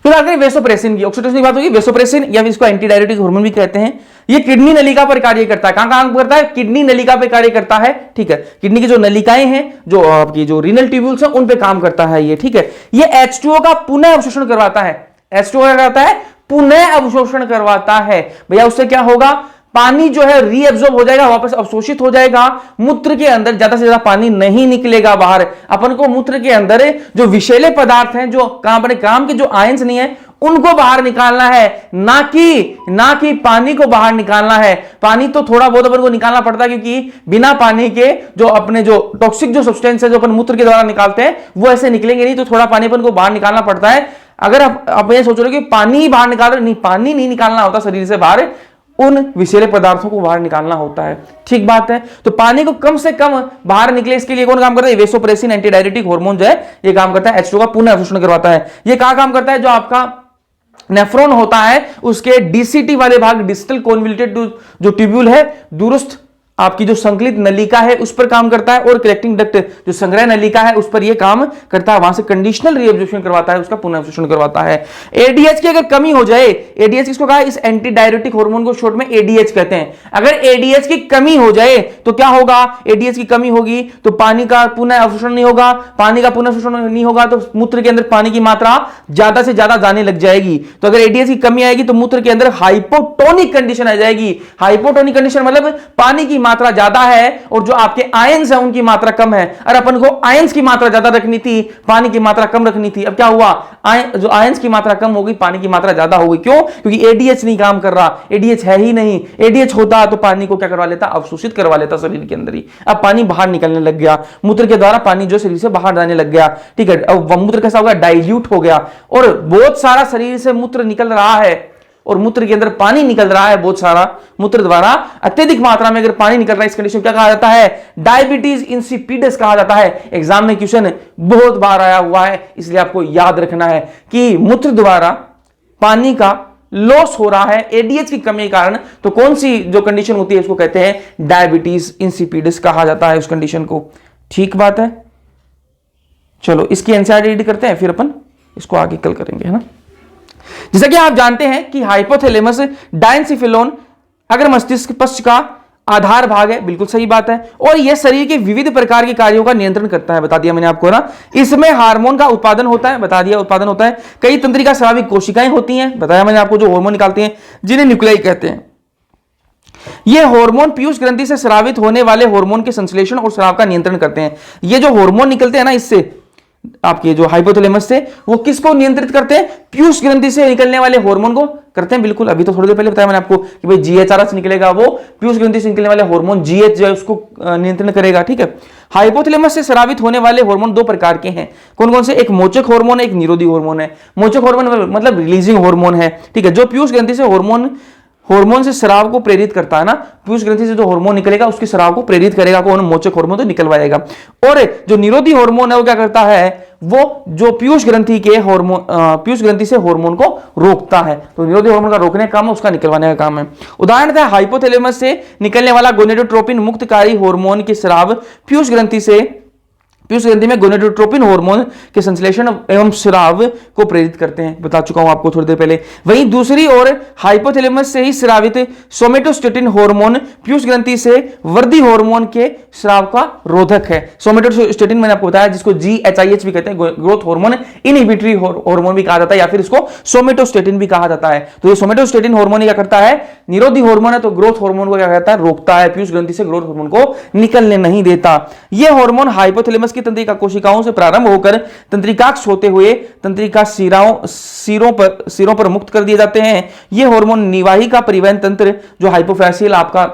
फिर आगे वेसोप्रेसिन की, ऑक्सीटोसिन की बात होगी। वेसोप्रेसिन या इसको एंटी डायरेटिक हार्मोन भी कहते हैं। ये किडनी नलिका पर कार्य करता है। कहां करता है, किडनी नलिका पे कार्य करता है, ठीक है। किडनी की जो नलिकाएं हैं, जो आपकी जो रीनल ट्यूब्यूल्स हैं, उन पे काम करता है ये, ठीक है। ये H2O का पुनः अवशोषण करवाता है। H2O क्या करता है, पुनः अवशोषण करवाता है। भैया उससे क्या होगा, पानी जो है रीअब्सॉर्ब हो जाएगा, वापस अवशोषित हो जाएगा। मूत्र के अंदर ज्यादा से ज्यादा पानी नहीं निकलेगा बाहर। अपन को मूत्र के अंदर जो विषैले पदार्थ हैं, जो काम के जो आयंस नहीं है, उनको बाहर निकालना है, ना कि पानी को बाहर निकालना है। पानी तो थोड़ा बहुत अपन को निकालना पड़ता है, क्योंकि बिना पानी के जो अपने जो टॉक्सिक जो सब्सटेंस है जो अपन मूत्र के द्वारा निकालते हैं वो ऐसे निकलेंगे नहीं, तो थोड़ा पानी अपन को बाहर निकालना पड़ता है। अगर आप ये सोच रहे हो कि पानी ही बाहर निकाल रहे, नहीं, पानी नहीं निकालना होता शरीर से बाहर, उन विषैले पदार्थों को बाहर निकालना होता है। ठीक बात है। तो पानी को कम से कम बाहर निकले, इसके लिए कौन काम करता है? वेसोप्रेसिन एंटीडायरेटिक हार्मोन जो है ये काम करता है, H2 का पुनः अवशोषण करवाता है। ये कहां काम करता है? जो आपका नेफ्रॉन होता है उसके डीसीटी वाले भाग, डिस्टल कॉन्वोल्यूटेड जो ट्यूब्यूल है, दूरस्थ आपकी जो संकलित नलिका है उस पर काम करता है, और कलेक्टिंग डक्ट जो संग्रह नलिका है उस पर यह काम करता है, वहां से कंडीशनल रीअब्जॉर्प्शन करवाता है, उसका पुनः अवशोषण करवाता है। एडीएच की अगर कमी हो जाए, एडीएच किसको कहा है? इस एंटी डायरेटिक हार्मोन को शॉर्ट में एडीएच कहते हैं। अगर एडीएच की कमी हो जाए तो क्या होगा? एडीएच की कमी होगी तो पानी का पुनः अवशोषण नहीं होगा। पानी का पुनः अवशोषण नहीं होगा तो मूत्र के अंदर पानी की मात्रा ज्यादा से ज्यादा जाने लग जाएगी। तो अगर एडीएच की कमी आएगी तो मूत्र के अंदर हाइपोटोनिक कंडीशन आ जाएगी। हाइपोटोनिक कंडीशन मतलब पानी की मात्रा ज्यादा है और जो आपके आयंस है उनकी मात्रा कम है। और अपन को आयंस की मात्रा ज्यादा रखनी थी, पानी की मात्रा कम रखनी थी। अब क्या हुआ? जो आयंस की मात्रा कम हो गई, पानी की मात्रा ज्यादा हो गई। क्यों? क्योंकि एडीएच नहीं काम कर रहा, एडीएच है ही नहीं। एडीएच होता तो पानी को क्या करवा लेता? अवशोषित करवा लेता शरीर के अंदर ही। अब पानी बाहर निकलने लग गया, मूत्र के द्वारा पानी जो शरीर से बाहर जाने लग गया। ठीक है, अब मूत्र कैसा होगा? डाइल्यूट हो गया, और बहुत सारा शरीर से मूत्र निकल रहा है और मूत्र के अंदर पानी निकल रहा है बहुत सारा, मूत्र द्वारा अत्यधिक मात्रा में अगर पानी निकल रहा है, इस कंडीशन क्या कहा जाता है? डायबिटीज इंसिपिडस कहा जाता है। एग्जाम में क्वेश्चन बहुत बार आया हुआ है, इसलिए आपको याद रखना है कि मूत्र द्वारा पानी का लॉस हो रहा है एडीएच की कमी के कारण, तो कौन सी जो कंडीशन होती है इसको कहते हैं डायबिटीज इंसिपिडस कहा जाता है उस कंडीशन को। ठीक बात है। चलो इसकी एनसीईआरटी रीड करते हैं, फिर अपन इसको आगे कल करेंगे, है ना। जैसा कि आप जानते हैं कि हाइपोथैलेमस डायंसिफिलोन अगर मस्तिष्क पश्च का आधार भाग है, बिल्कुल सही बात है, और यह शरीर के विविध प्रकार के कार्यों का नियंत्रण करता है, बता दिया मैंने आपको ना। इसमें हार्मोन का उत्पादन होता है, बता दिया उत्पादन होता है। कई तंत्रिका स्राविक कोशिकाएं होती हैं, बताया मैंने आपको, जो हार्मोन निकालती हैं, जिन्हें न्यूक्लियाई कहते हैं। ये हार्मोन पीयूष ग्रंथि से स्रावित होने वाले हार्मोन के संश्लेषण और स्राव का नियंत्रण करते हैं। ये जो हार्मोन निकलते हैं ना इससे, आपके जो हाइपोथैलेमस से, वो किसको नियंत्रित करते हैं? पीयूष ग्रंथि से निकलने वाले हार्मोन को करते हैं। बिल्कुल, अभी तो थोड़ी देर पहले बताया मैंने आपको कि भाई जीएचआरएच निकलेगा, वो पीयूष ग्रंथि से निकलने वाले हार्मोन जीएच जो है उसको नियंत्रण करेगा। ठीक है। हाइपोथैलेमस से स्रावित होने वाले हार्मोन दो प्रकार के हैं। कौन कौन से? एक मोचक हार्मोन है, एक निरोधी हार्मोन है। मोचक हार्मोन मतलब रिलीजिंग हार्मोन है। ठीक है, जो पीयूष ग्रंथि से हार्मोन से स्राव को प्रेरित करता है ना, पीयूष ग्रंथि से जो हार्मोन निकलेगा उसके स्राव को प्रेरित करेगा, कौन? मोचक हार्मोन तो निकलवाएगा। और जो निरोधी हार्मोन है वो क्या करता है? वो जो पीयूष ग्रंथि से हार्मोन को रोकता है। तो निरोधी हार्मोन का रोकने का काम है, उसका निकलवाने का काम है। उदाहरण है हाइपोथैलेमस से निकलने वाला गोनेडोट्रोपिन मुक्तकारी हार्मोन के स्राव पीयूष ग्रंथि में गोनेडोट्रोपिन हार्मोन के संश्लेषण एवं स्राव को प्रेरित करते हैं, बता चुका हूं आपको थोड़ी देर पहले। वहीं दूसरी ओर हाइपोथैलेमस से ही स्रावित सोमेटोस्टेटिन हार्मोन पीयूष ग्रंथि से वृद्धि हार्मोन के स्राव का रोधक है। सोमेटोस्टेटिन मैंने आपको बताया, जिसको GHIH भी कहते हैं, ग्रोथ हार्मोन इनहिबिटरी हार्मोन भी कहा जाता है, या फिर इसको सोमेटोस्टेटिन भी कहा जाता है। तो ये सोमेटोस्टेटिन हार्मोन क्या करता है? निरोधी हार्मोन है, तो ग्रोथ हार्मोन को क्या कहता है? रोकता है, पीयूष ग्रंथि से ग्रोथ हार्मोन को निकलने नहीं देता। यह हार्मोन हाइपोथैलेमस की तंत्रिका कोशिकाओं से प्रारंभ होकर तंत्रिकाक्ष होते हुए तंत्रिका सिरों पर मुक्त कर दिए जाते हैं। ये हार्मोन निवाहिका परिवहन तंत्र जो हाइपोफाइसियल आपका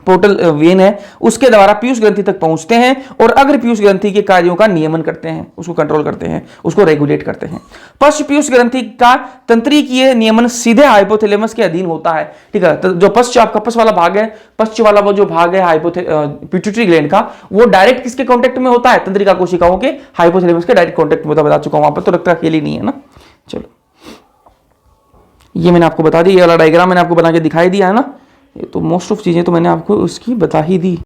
पोर्टल वेन है उसके द्वारा पीयूष ग्रंथि तक पहुंचते हैं और अग्र पीयूष ग्रंथि के कार्यों का नियमन करते हैं, उसको कंट्रोल करते हैं, उसको रेगुलेट करते हैं। पश्च पीयूष ग्रंथि का तंत्रिकीय नियमन सीधे हाइपोथैलेमस के अधीन होता है। ठीक है, तो जो पश्च आपका पश्च वाला भाग है, पश्च वाला वो जो भाग है पिट्यूटरी ग्लैंड का, वो डायरेक्ट किसके कांटेक्ट में होता है? तंत्रिका कोशिकाओं के हाइपोथैलेमस के डायरेक्ट कांटेक्ट में होता है, बता चुका हूं। वहां पर तो रक्त का खेल ही नहीं है ना। चलो, ये मैंने आपको बता दिया, ये वाला डायग्राम मैंने आपको बना के दिखाई दिया है ना। ये तो मोस्ट ऑफ चीजें तो मैंने आपको उसकी बता ही दी।